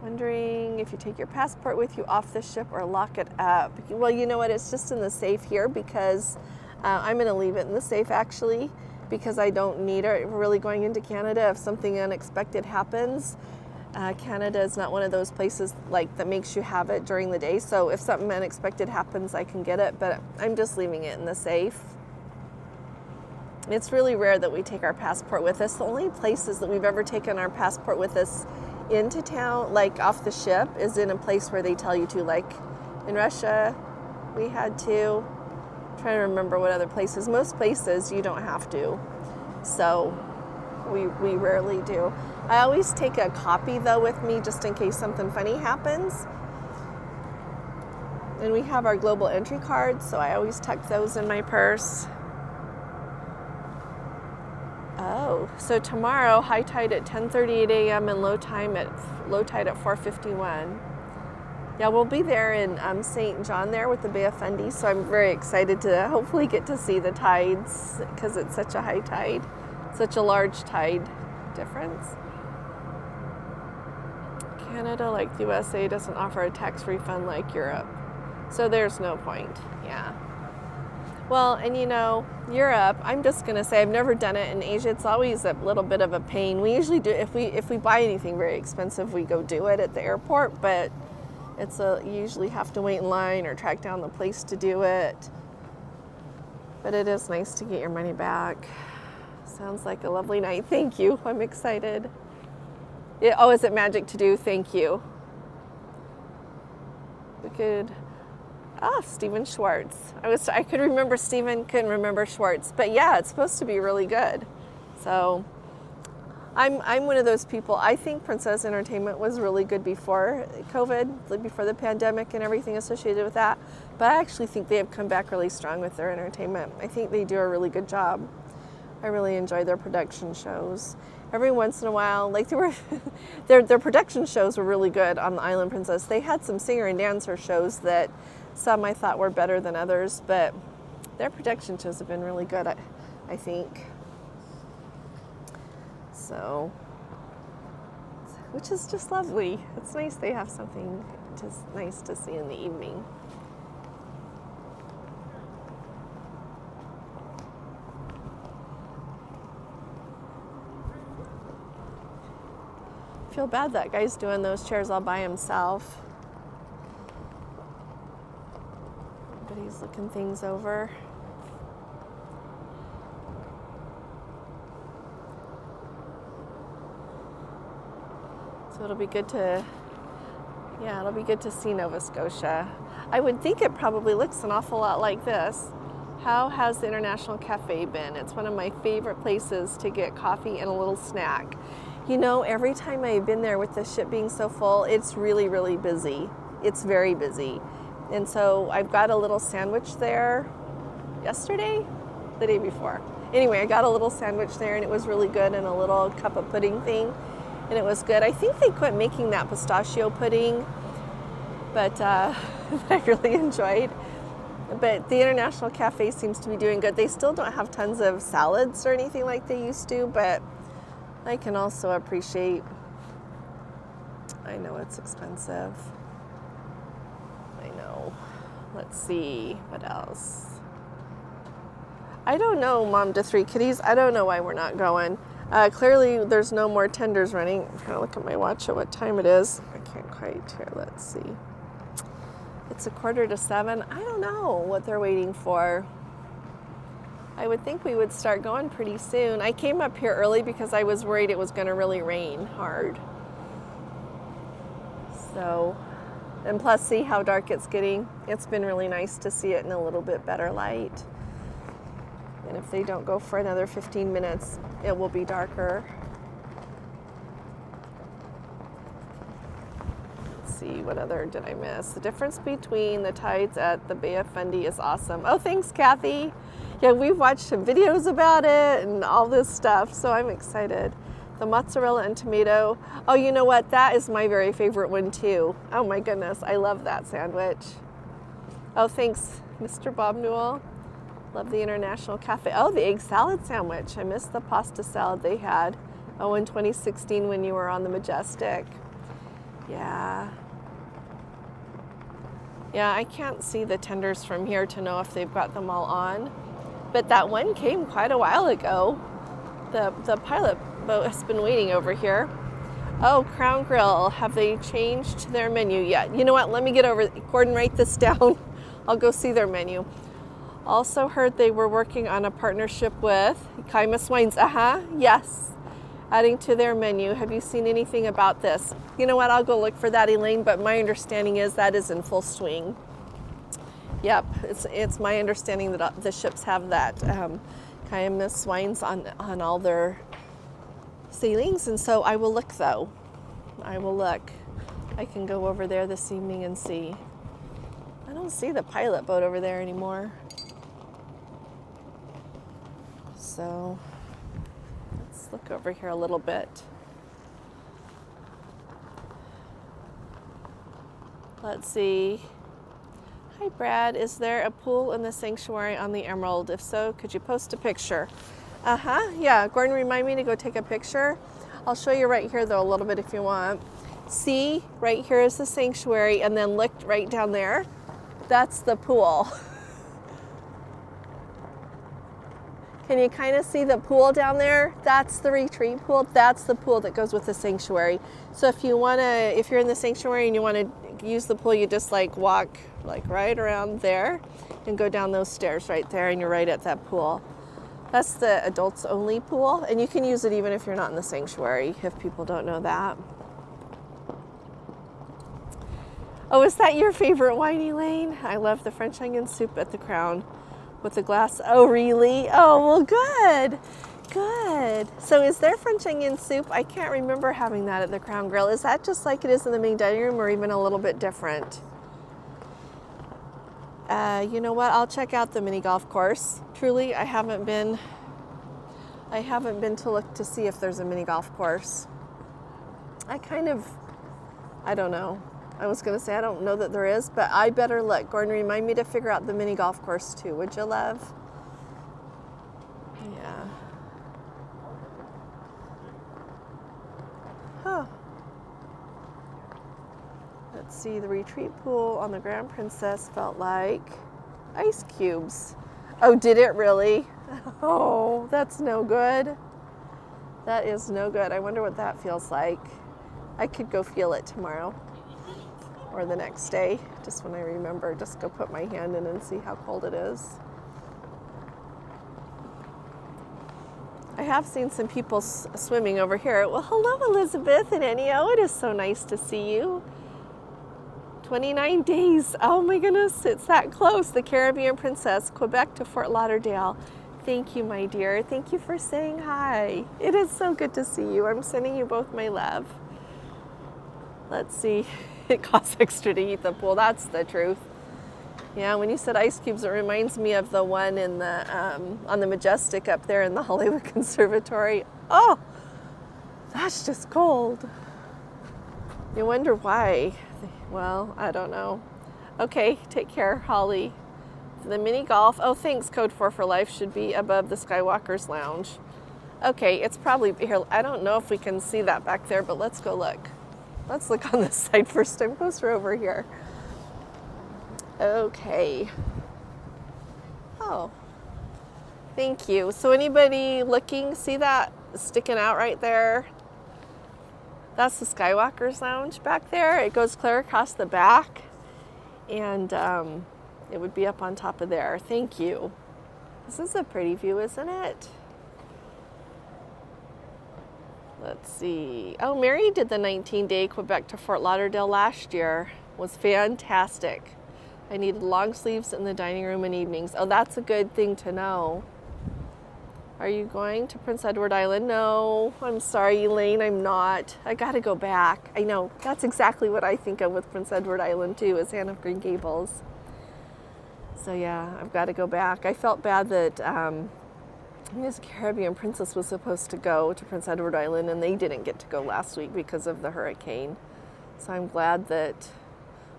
Wondering if you take your passport with you off the ship or lock it up. Well, you know what? It's just in the safe here because I'm going to leave it in the safe actually because I don't need it. We're really going into Canada if something unexpected happens. Canada is not one of those places like that makes you have it during the day. So if something unexpected happens, I can get it, but I'm just leaving it in the safe. It's really rare that we take our passport with us. The only places that we've ever taken our passport with us into town, like off the ship, is in a place where they tell you to, like in Russia, we had to. I'm trying to remember what other places. Most places you don't have to. So we rarely do. I always take a copy though with me just in case something funny happens. And we have our global entry cards, so I always tuck those in my purse. Oh, so tomorrow high tide at 10:38 a.m. and low tide at 4:51. Yeah, we'll be there in St. John there with the Bay of Fundy, so I'm very excited to hopefully get to see the tides because it's such a high tide, such a large tide difference. Canada, like the USA, doesn't offer a tax refund like Europe. So there's no point, yeah. Well, and you know, Europe, I'm just gonna say I've never done it in Asia. It's always a little bit of a pain. We usually do, if we buy anything very expensive, we go do it at the airport, but you usually have to wait in line or track down the place to do it. But it is nice to get your money back. Sounds like a lovely night. Thank you, I'm excited. Oh, is it magic to do? Thank you. We could, Stephen Schwartz. I could remember Stephen, couldn't remember Schwartz. But yeah, it's supposed to be really good. So I'm one of those people. I think Princess Entertainment was really good before COVID, before the pandemic and everything associated with that. But I actually think they have come back really strong with their entertainment. I think they do a really good job. I really enjoy their production shows. Every once in a while, like their production shows were really good on the Island Princess. They had some singer and dancer shows that some I thought were better than others, but their production shows have been really good, I think. So, which is just lovely. It's nice they have something just nice to see in the evening. I feel bad that guy's doing those chairs all by himself. But he's looking things over. So it'll be good to see Nova Scotia. I would think it probably looks an awful lot like this. How has the International Cafe been? It's one of my favorite places to get coffee and a little snack. You know, every time I've been there with the ship being so full, it's really, really busy. It's very busy. And so I've got a little sandwich there yesterday, the day before. Anyway, I got a little sandwich there and it was really good, and a little cup of pudding thing, and it was good. I think they quit making that pistachio pudding, but I really enjoyed. But the International Cafe seems to be doing good. They still don't have tons of salads or anything like they used to, but I can also appreciate, I know it's expensive. I know. Let's see, what else? I don't know, Mom to 3 Kitties. I don't know why we're not going. Clearly, there's no more tenders running. I'm trying to look at my watch at what time it is. I can't quite hear. Let's see. It's 6:45. I don't know what they're waiting for. I would think we would start going pretty soon. I came up here early because I was worried it was going to really rain hard. So, and plus see how dark it's getting. It's been really nice to see it in a little bit better light. And if they don't go for another 15 minutes, it will be darker. Let's see, what other did I miss? The difference between the tides at the Bay of Fundy is awesome. Oh, thanks, Kathy. Yeah, we've watched some videos about it and all this stuff, so I'm excited. The mozzarella and tomato. Oh, you know what? That is my very favorite one, too. Oh, my goodness. I love that sandwich. Oh, thanks, Mr. Bob Newell. Love the International Cafe. Oh, the egg salad sandwich. I missed the pasta salad they had. Oh, in 2016 when you were on the Majestic. Yeah. Yeah, I can't see the tenders from here to know if they've got them all on. But that one came quite a while ago. The pilot boat has been waiting over here. Oh, Crown Grill, have they changed their menu yet? You know what, let me get over, Gordon, write this down. I'll go see their menu. Also heard they were working on a partnership with Kaimus Wines. Yes. Adding to their menu. Have you seen anything about this? You know what, I'll go look for that, Elaine, but my understanding is that is in full swing. Yep, it's my understanding that the ships have that Kaimus Wines on all their sailings, and so I will look though. I will look. I can go over there this evening and see. I don't see the pilot boat over there anymore. So let's look over here a little bit. Let's see. Hi Brad, is there a pool in the sanctuary on the Emerald? If so, could you post a picture? Yeah, Gordon, remind me to go take a picture. I'll show you right here though a little bit if you want. See, right here is the sanctuary, and then look right down there. That's the pool. Can you kind of see the pool down there? That's the retreat pool. That's the pool that goes with the sanctuary. So if you're in the sanctuary and you want to use the pool, you just like walk like right around there and go down those stairs right there, and you're right at that pool. That's the adults only pool, and you can use it even if you're not in the sanctuary, if people don't know that. Oh, is that your favorite wine, Elaine? I love the French onion soup at the Crown with the glass. Oh, really? Oh, well, good. Good. So is there French onion soup? I can't remember having that at the Crown Grill. Is that just like it is in the main dining room, or even a little bit different? You know what? I'll check out the mini golf course. Truly, I haven't been to look to see if there's a mini golf course. I don't know. I was going to say I don't know that there is, but I better look. Gordon, remind me to figure out the mini golf course too, would you, love? Yeah. Huh. Let's see, the retreat pool on the Grand Princess felt like ice cubes. Oh, did it really? Oh, that's no good. That is no good. I wonder what that feels like. I could go feel it tomorrow or the next day, just when I remember, just go put my hand in and see how cold it is. I have seen some people swimming over here. Well, hello, Elizabeth and Ennio. It is so nice to see you. 29 days. Oh my goodness, it's that close. The Caribbean Princess, Quebec to Fort Lauderdale. Thank you, my dear. Thank you for saying hi. It is so good to see you. I'm sending you both my love. Let's see. It costs extra to eat the pool. That's the truth. Yeah, when you said ice cubes, it reminds me of the one in the on the Majestic up there in the Hollywood Conservatory. Oh, that's just cold. You wonder why. Well, I don't know. Okay, take care, Holly. The mini golf. Oh, thanks, Code 4 for Life should be above the Skywalker's Lounge. Okay, it's probably here. I don't know if we can see that back there, but let's go look. Let's look on this side first. I'm closer over here. Okay. Oh, thank you. So anybody looking, see that sticking out right there? That's the Skywalker's Lounge back there. It goes clear across the back, and it would be up on top of there. Thank you. This is a pretty view, isn't it? Let's see. Oh, Mary did the 19-day Quebec to Fort Lauderdale last year. It was fantastic. I needed long sleeves in the dining room and evenings. Oh, that's a good thing to know. Are you going to Prince Edward Island? No, I'm sorry, Elaine, I'm not. I gotta go back. I know, that's exactly what I think of with Prince Edward Island too, is Anne of Green Gables. So yeah, I've got to go back. I felt bad that Miss Caribbean Princess was supposed to go to Prince Edward Island, and they didn't get to go last week because of the hurricane. So I'm glad that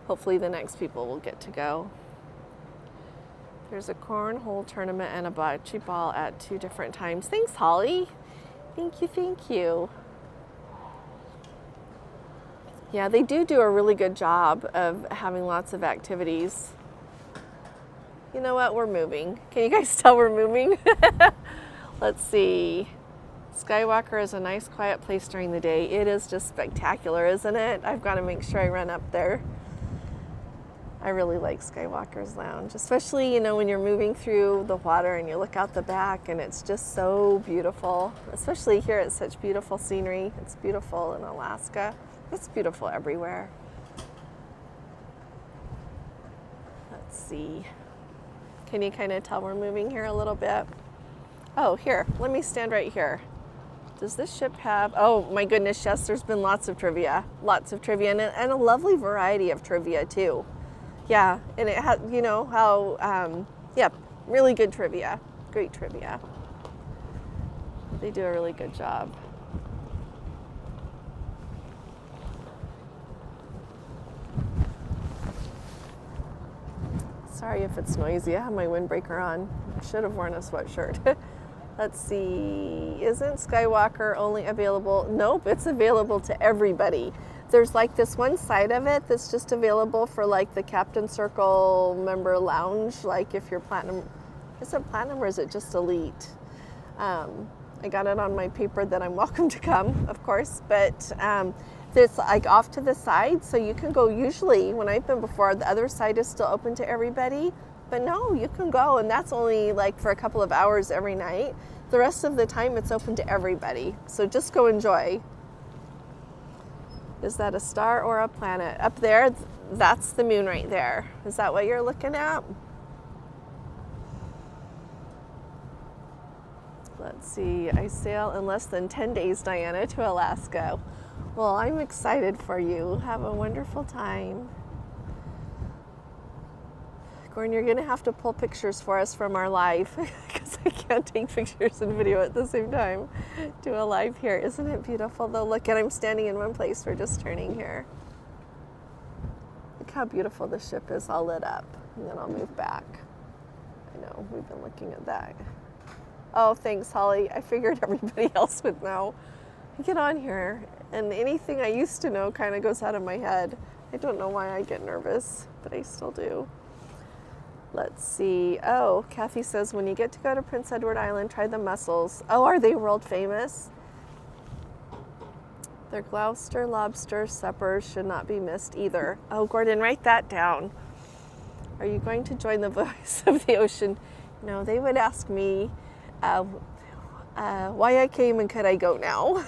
hopefully the next people will get to go. There's a cornhole tournament and a bocce ball at 2 different times. Thanks, Holly. Thank you, thank you. Yeah, they do a really good job of having lots of activities. You know what? We're moving. Can you guys tell we're moving? Let's see. Skywalker is a nice, quiet place during the day. It is just spectacular, isn't it? I've got to make sure I run up there. I really like Skywalker's Lounge, especially, you know, when you're moving through the water and you look out the back and it's just so beautiful. Especially here, it's such beautiful scenery. It's beautiful in Alaska. It's beautiful everywhere. Let's see. Can you kind of tell we're moving here a little bit? Oh, here, let me stand right here. Does this ship have, oh my goodness, yes, there's been lots of trivia and a lovely variety of trivia too. Yeah, and it had, you know, how, yeah, really good trivia, great trivia. They do a really good job. Sorry if it's noisy, I have my windbreaker on. I should have worn a sweatshirt. Let's see, isn't Skywalker only available? Nope, it's available to everybody. There's like this one side of it that's just available for like the Captain Circle member lounge. Like if you're platinum, is it platinum or is it just elite? I got it on my paper that I'm welcome to come, of course, but it's like off to the side. So you can go, usually when I've been before, the other side is still open to everybody, but no, you can go, and that's only like for a couple of hours every night. The rest of the time it's open to everybody. So just go enjoy. Is that a star or a planet? Up there, that's the moon right there. Is that what you're looking at? Let's see, I sail in less than 10 days, Diana, to Alaska. Well, I'm excited for you. Have a wonderful time. Gordon, you're gonna have to pull pictures for us from our live because I can't take pictures and video at the same time. Do a live here. Isn't it beautiful though? Look, and I'm standing in one place. We're just turning here. Look how beautiful the ship is all lit up. And then I'll move back. I know, we've been looking at that. Oh, thanks, Holly. I figured everybody else would know. I get on here and anything I used to know kind of goes out of my head. I don't know why I get nervous, but I still do. Let's see. Oh, Kathy says, when you get to go to Prince Edward Island, try the mussels. Oh, are they world famous? Their Gloucester lobster suppers should not be missed either. Oh, Gordon, write that down. Are you going to join the Voice of the Ocean? No, they would ask me why I came and could I go now.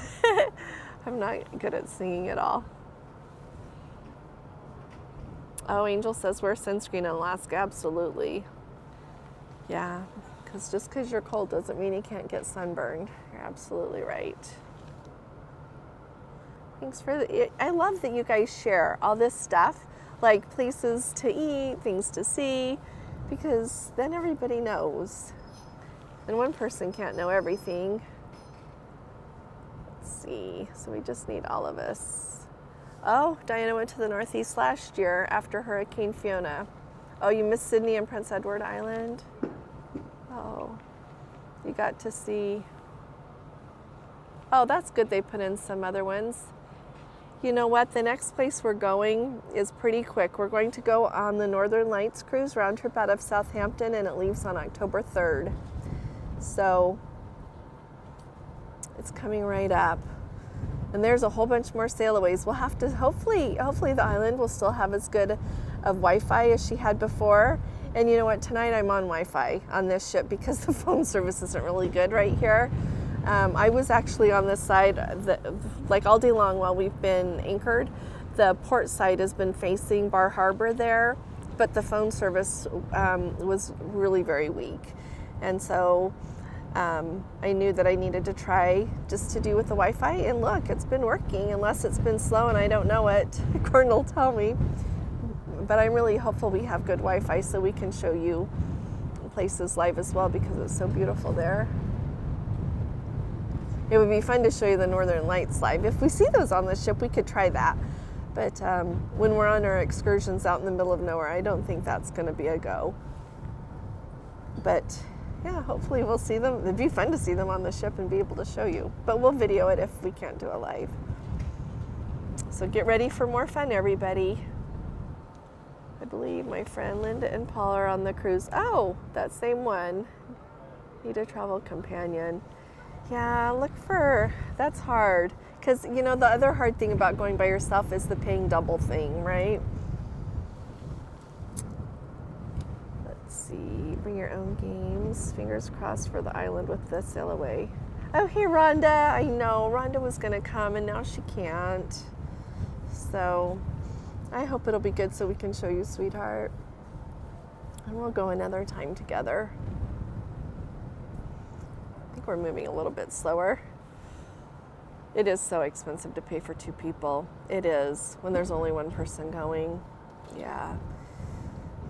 I'm not good at singing at all. Oh, Angel says wear sunscreen in Alaska. Absolutely. Yeah, because just because you're cold doesn't mean you can't get sunburned. You're absolutely right. Thanks for the, I love that you guys share all this stuff, like places to eat, things to see, because then everybody knows. And one person can't know everything. Let's see. So we just need all of us. Oh, Diana went to the Northeast last year after Hurricane Fiona. Oh, you missed Sydney and Prince Edward Island? Oh, you got to see. Oh, that's good they put in some other ones. You know what? The next place we're going is pretty quick. We're going to go on the Northern Lights cruise round trip out of Southampton, and it leaves on October 3rd. So it's coming right up. And there's a whole bunch more sailaways. We'll have to, hopefully the island will still have as good of Wi-Fi as she had before. And you know what, tonight I'm on Wi-Fi on this ship because the phone service isn't really good right here. I was actually on this side, like all day long while we've been anchored. The port side has been facing Bar Harbor there, but the phone service was really very weak. And so I knew that I needed to try just to do with the Wi-Fi, and look, it's been working, unless it's been slow and I don't know it. Gordon will tell me. But I'm really hopeful we have good Wi-Fi so we can show you places live as well because it's so beautiful there. It would be fun to show you the Northern Lights live. If we see those on the ship, we could try that. But when we're on our excursions out in the middle of nowhere, I don't think that's going to be a go. But yeah, hopefully we'll see them. It'd be fun to see them on the ship and be able to show you. But we'll video it if we can't do it live. So get ready for more fun, everybody. I believe my friend Linda and Paul are on the cruise. Oh, that same one. Need a travel companion. Yeah, that's hard. Because, you know, the other hard thing about going by yourself is the paying double thing, right? Let's see, bring your own games. Fingers crossed for the island with the sail away. Oh, hey, Rhonda. I know, Rhonda was going to come and now she can't. So I hope it'll be good so we can show you, sweetheart. And we'll go another time together. I think we're moving a little bit slower. It is so expensive to pay for 2 people. It is, when there's only one person going. Yeah.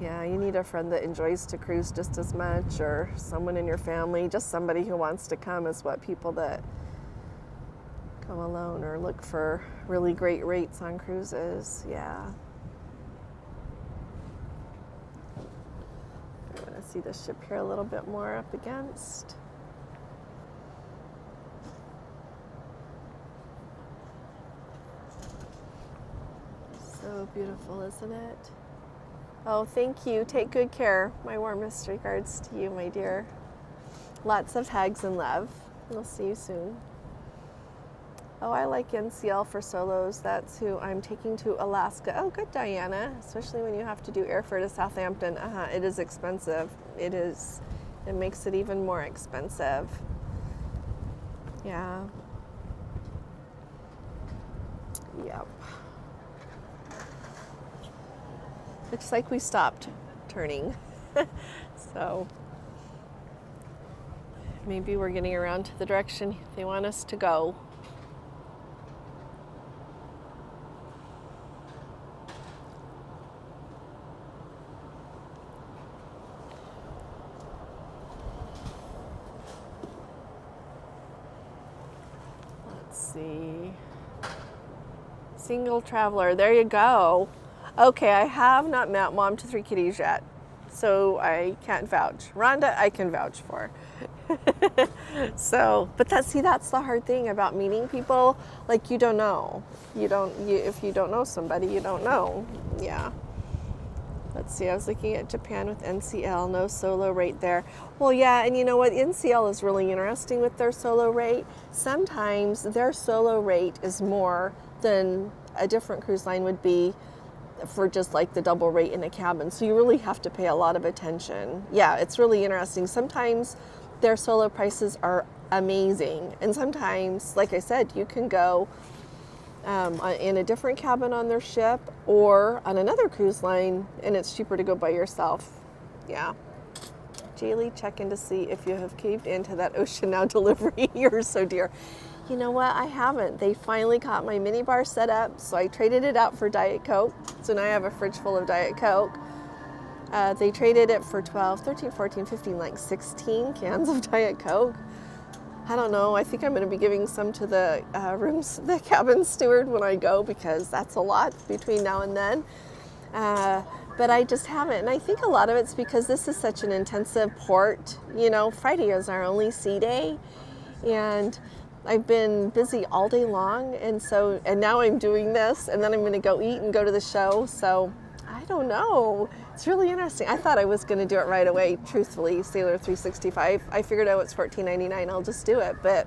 Yeah, you need a friend that enjoys to cruise just as much, or someone in your family, just somebody who wants to come is what people that come alone or look for really great rates on cruises. Yeah. I want to see the ship here a little bit more up against. So beautiful, isn't it? Oh, thank you. Take good care. My warmest regards to you, my dear. Lots of hugs and love. We'll see you soon. Oh, I like NCL for solos. That's who I'm taking to Alaska. Oh, good, Diana. Especially when you have to do airfare to Southampton. It is expensive. It is. It makes it even more expensive. Yeah. Yep. Looks like we stopped turning. So maybe we're getting around to the direction they want us to go. Let's see. Single traveler, there you go. Okay, I have not met Mom to 3 kitties yet, so I can't vouch. Rhonda, I can vouch for. So, but that's the hard thing about meeting people. Like, you don't know. If you don't know somebody, you don't know. Yeah. Let's see, I was looking at Japan with NCL, no solo rate there. Well, yeah, and you know what? NCL is really interesting with their solo rate. Sometimes their solo rate is more than a different cruise line would be for just like the double rate in a cabin. So you really have to pay a lot of attention. Yeah, it's really interesting. Sometimes their solo prices are amazing. And sometimes, like I said, you can go in a different cabin on their ship or on another cruise line, and it's cheaper to go by yourself. Yeah. Jaylee, check in to see if you have caved into that Ocean Now delivery. You're so dear. You know what? I haven't. They finally got my minibar set up, so I traded it out for Diet Coke. So now I have a fridge full of Diet Coke. They traded it for 12, 13, 14, 15, like 16 cans of Diet Coke. I don't know. I think I'm going to be giving some to the cabin steward when I go, because that's a lot between now and then. But I just haven't. And I think a lot of it's because this is such an intensive port. You know, Friday is our only sea day. And I've been busy all day long, and now I'm doing this, and then I'm going to go eat and go to the show. So I don't know. It's really interesting. I thought I was going to do it right away. Truthfully, Sailor 365. I figured out it's $14.99. I'll just do it, but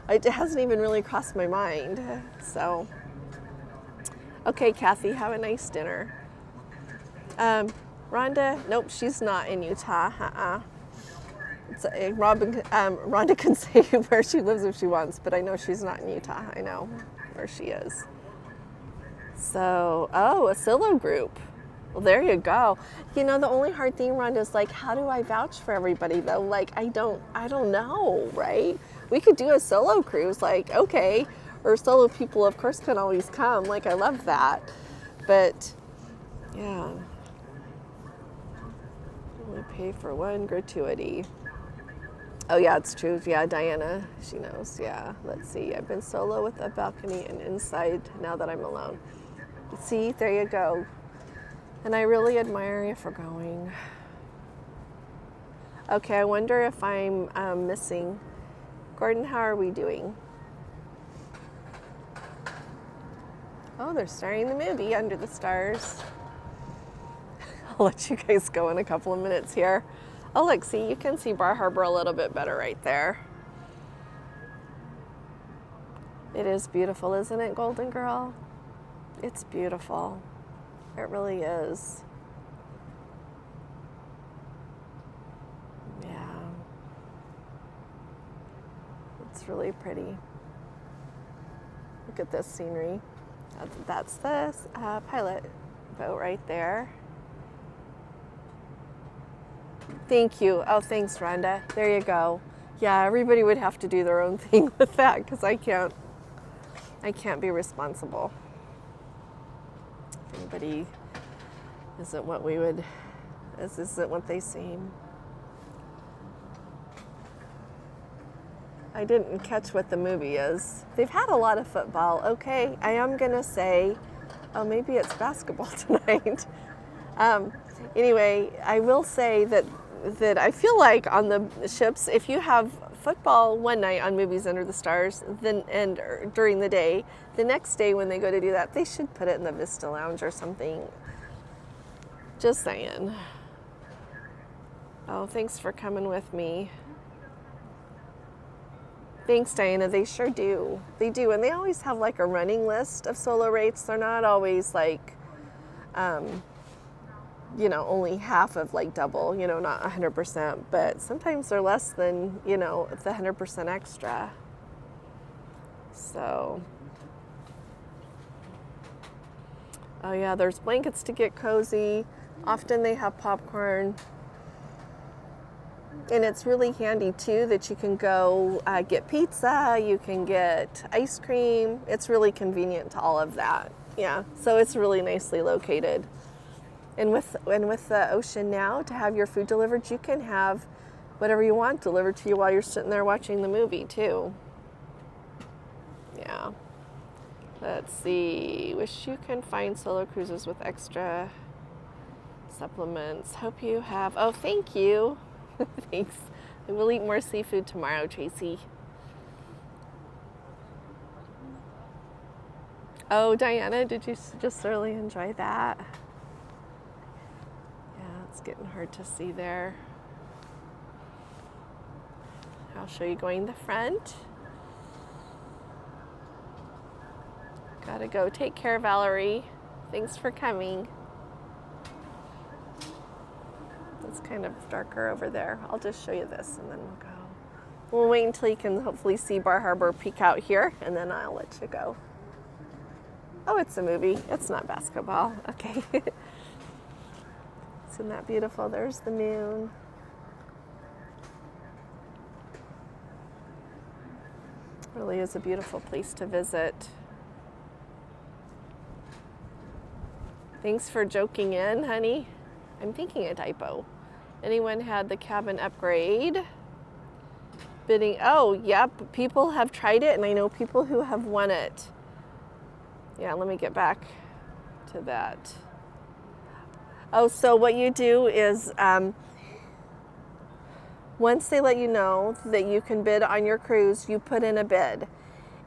it hasn't even really crossed my mind. So, okay, Kathy, have a nice dinner. Rhonda, nope, she's not in Utah. Rhonda can say where she lives if she wants, but I know she's not in Utah. I know where she is. So, a solo group. Well, there you go. You know, the only hard thing, Rhonda, is like, how do I vouch for everybody though? Like, I don't know, right? We could do a solo cruise, like, okay, or solo people, of course, can always come. Like, I love that, but yeah, only pay for one gratuity. Oh yeah, it's true. Yeah, Diana, she knows. Yeah, let's see. I've been solo with a balcony and inside now that I'm alone. See, there you go. And I really admire you for going. Okay, I wonder if I'm missing. Gordon, how are we doing? Oh, they're starting the movie Under the Stars. I'll let you guys go in a couple of minutes here. Oh, look, see, you can see Bar Harbor a little bit better right there. It is beautiful, isn't it, Golden Girl? It's beautiful. It really is. Yeah. It's really pretty. Look at this scenery. That's the pilot boat right there. Thank you. Oh, thanks, Rhonda. There you go. Yeah, everybody would have to do their own thing with that because I can't be responsible. Anybody isn't what we would, this isn't what they seem. I didn't catch what the movie is. They've had a lot of football. Okay, I am gonna say, oh, maybe it's basketball tonight. Anyway, I will say that I feel like on the ships, if you have football one night on Movies Under the Stars, then and during the day, the next day when they go to do that, they should put it in the Vista Lounge or something. Just saying. Oh, thanks for coming with me. Thanks, Diana. They sure do. They do. And they always have like a running list of solo rates. They're not always like, only half of like double, not 100%, but sometimes they're less than, the 100% extra. So, oh yeah, there's blankets to get cozy. Often they have popcorn. And it's really handy too that you can go get pizza, you can get ice cream. It's really convenient to all of that. Yeah, so it's really nicely located. And with the ocean now, to have your food delivered, you can have whatever you want delivered to you while you're sitting there watching the movie too. Yeah. Let's see. Wish you can find solo cruises with extra supplements. Hope you have. Oh, thank you. Thanks. I will eat more seafood tomorrow, Tracy. Oh, Diana, did you just really enjoy that? Yeah, it's getting hard to see there. I'll show you going the front. Gotta go. Take care, Valerie. Thanks for coming. It's kind of darker over there. I'll just show you this and then we'll go. We'll wait until you can hopefully see Bar Harbor peek out here and then I'll let you go. Oh, it's a movie. It's not basketball. Okay. Isn't that beautiful? There's the moon. Really is a beautiful place to visit. Thanks for joking in, honey. I'm thinking a typo. Anyone had the cabin upgrade? Bidding, oh, yep, people have tried it and I know people who have won it. Yeah, let me get back to that. Oh, so what you do is once they let you know that you can bid on your cruise, you put in a bid.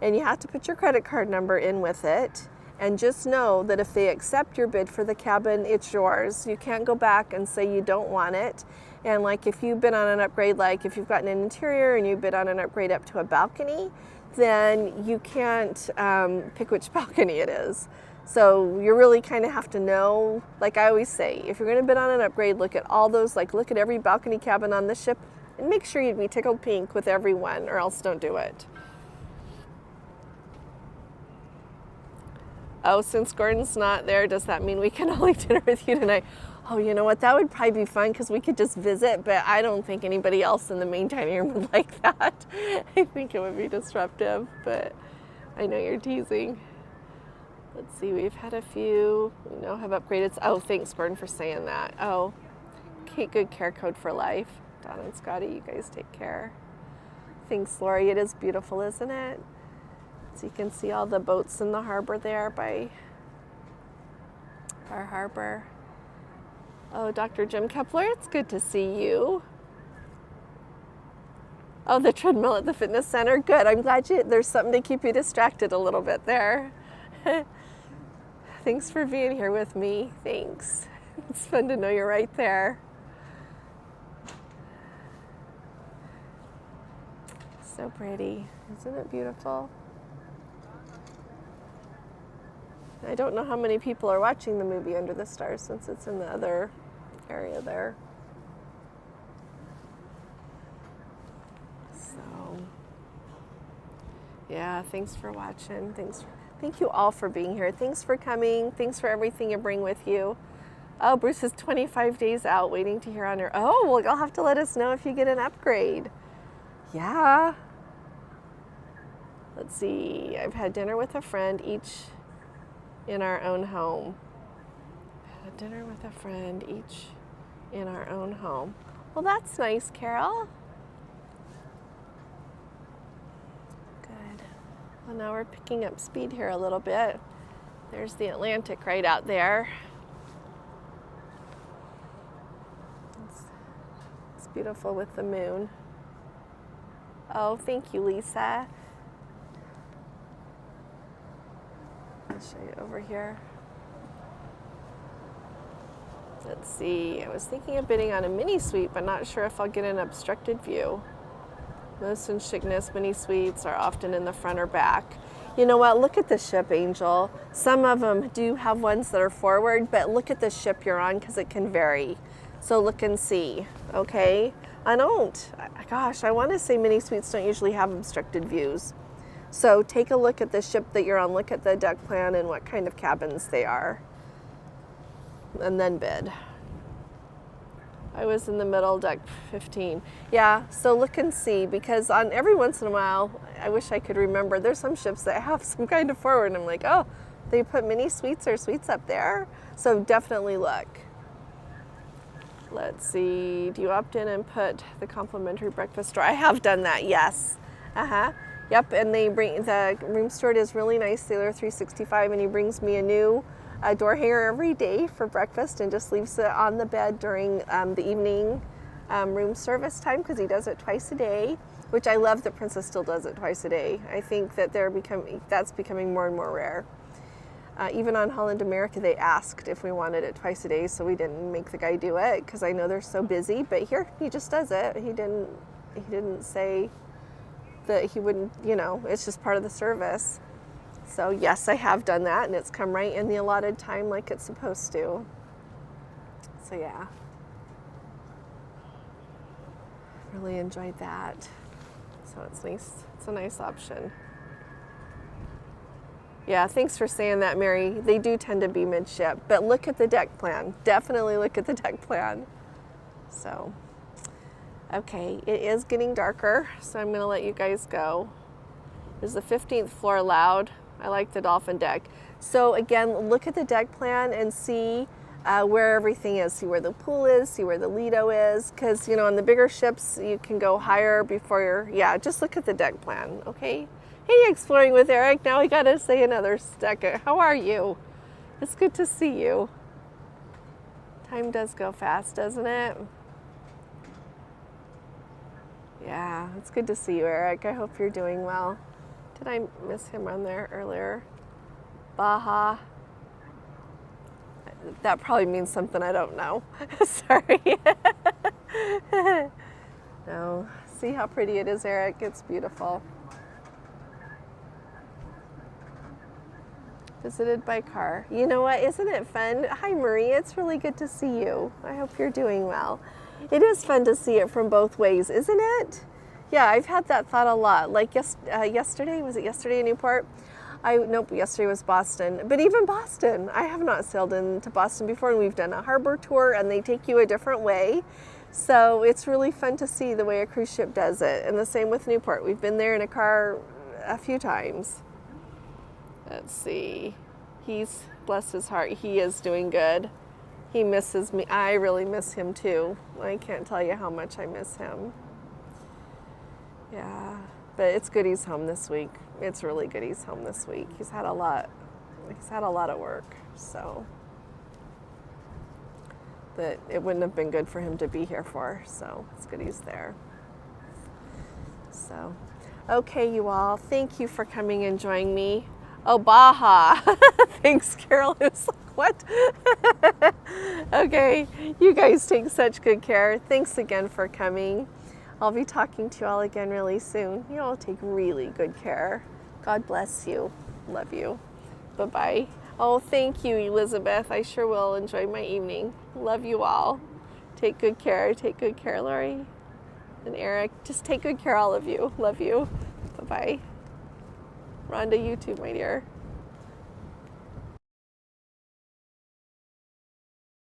And you have to put your credit card number in with it. And just know that if they accept your bid for the cabin, it's yours. You can't go back and say you don't want it. And like if you bid on an upgrade, like if you've gotten an interior and you bid on an upgrade up to a balcony, then you can't pick which balcony it is. So you really kind of have to know, like I always say, if you're going to bid on an upgrade, look at all those, like look at every balcony cabin on the ship and make sure you'd be tickled pink with every one or else don't do it. Oh, since Gordon's not there, does that mean we can all eat dinner with you tonight? Oh, you know what? That would probably be fun because we could just visit, but I don't think anybody else in the main dining room would like that. I think it would be disruptive, but I know you're teasing. Let's see, we've had a few. We now have upgraded. Oh, thanks, Gordon, for saying that. Oh, okay, good care code for life. Don and Scotty, you guys take care. Thanks, Lori. It is beautiful, isn't it? So you can see all the boats in the harbor there by Bar Harbor. Oh, Dr. Jim Kepler, it's good to see you. Oh, the treadmill at the fitness center. Good. I'm glad there's something to keep you distracted a little bit there. Thanks for being here with me. Thanks. It's fun to know you're right there. So pretty. Isn't it beautiful? I don't know how many people are watching the movie Under the Stars since it's in the other area there. So, yeah, thanks for watching. Thank you all for being here. Thanks for coming. Thanks for everything you bring with you. Oh, Bruce is 25 days out waiting to hear on her. Oh, well, you'll have to let us know if you get an upgrade. Yeah. Let's see. I've had dinner with a friend, each in our own home. Had dinner with a friend, each in our own home. Well, that's nice, Carol. Good. Well, now we're picking up speed here a little bit. There's the Atlantic right out there. It's beautiful with the moon. Oh, thank you, Lisa. I'll show you over here. Let's see. I was thinking of bidding on a mini suite, but not sure if I'll get an obstructed view. Most in Chigness mini suites are often in the front or back. You know what? Look at the ship, Angel. Some of them do have ones that are forward, but look at the ship you're on because it can vary. So look and see, okay? I want to say mini suites don't usually have obstructed views. So take a look at the ship that you're on, look at the deck plan and what kind of cabins they are, and then bid. I was in the middle, deck 15. Yeah, so look and see, because on every once in a while, I wish I could remember, there's some ships that have some kind of forward, and I'm like, oh, they put mini suites or suites up there? So definitely look. Let's see, do you opt in and put the complimentary breakfast store? I have done that, yes. Yep, and they bring, the room steward is really nice, Sailor 365, and he brings me a new door hanger every day for breakfast and just leaves it on the bed during the evening room service time because he does it twice a day, which I love that Princess still does it twice a day. I think that that's becoming more and more rare. Even on Holland America, they asked if we wanted it twice a day, so we didn't make the guy do it because I know they're so busy. But here, he just does it. He didn't say that he wouldn't. You know, it's just part of the service. So yes, I have done that, and it's come right in the allotted time like it's supposed to. So yeah, really enjoyed that. So it's nice. It's a nice option. Yeah, thanks for saying that, Mary. They do tend to be midship, but look at the deck plan. Definitely look at the deck plan. So, okay, it is getting darker, so I'm gonna let you guys go. Is the 15th floor allowed? I like the dolphin deck. So again, look at the deck plan and see where everything is. See where the pool is, see where the Lido is, because you know, on the bigger ships, you can go higher before yeah, just look at the deck plan, okay? Hey, Exploring with Eric. Now we gotta say another second. How are you? It's good to see you. Time does go fast, doesn't it? Yeah, it's good to see you, Eric. I hope you're doing well. Did I miss him on there earlier? Baja. That probably means something I don't know. Sorry. No. See how pretty it is, Eric? It's beautiful. Visited by car. You know what? Isn't it fun? Hi, Marie. It's really good to see you. I hope you're doing well. It is fun to see it from both ways, isn't it? Yeah, I've had that thought a lot. Like yesterday, was it yesterday in Newport? Nope, yesterday was Boston. But even Boston, I have not sailed into Boston before, and we've done a harbor tour, and they take you a different way. So it's really fun to see the way a cruise ship does it. And the same with Newport. We've been there in a car a few times. Let's see. Bless his heart, he is doing good. He misses me. I really miss him too. I can't tell you how much I miss him. Yeah, but it's good he's home this week. It's really good he's home this week. He's had a lot of work, so. But it wouldn't have been good for him to be here for, so it's good he's there. So, okay, you all, thank you for coming and joining me. Oh, Baja. Thanks, Carol. It was like, what? Okay, you guys take such good care. Thanks again for coming. I'll be talking to you all again really soon. You all take really good care. God bless you. Love you. Bye-bye. Oh, thank you, Elizabeth. I sure will enjoy my evening. Love you all. Take good care. Take good care, Lori. And Eric, just take good care, all of you. Love you. Bye-bye. Rhonda, you too, my dear.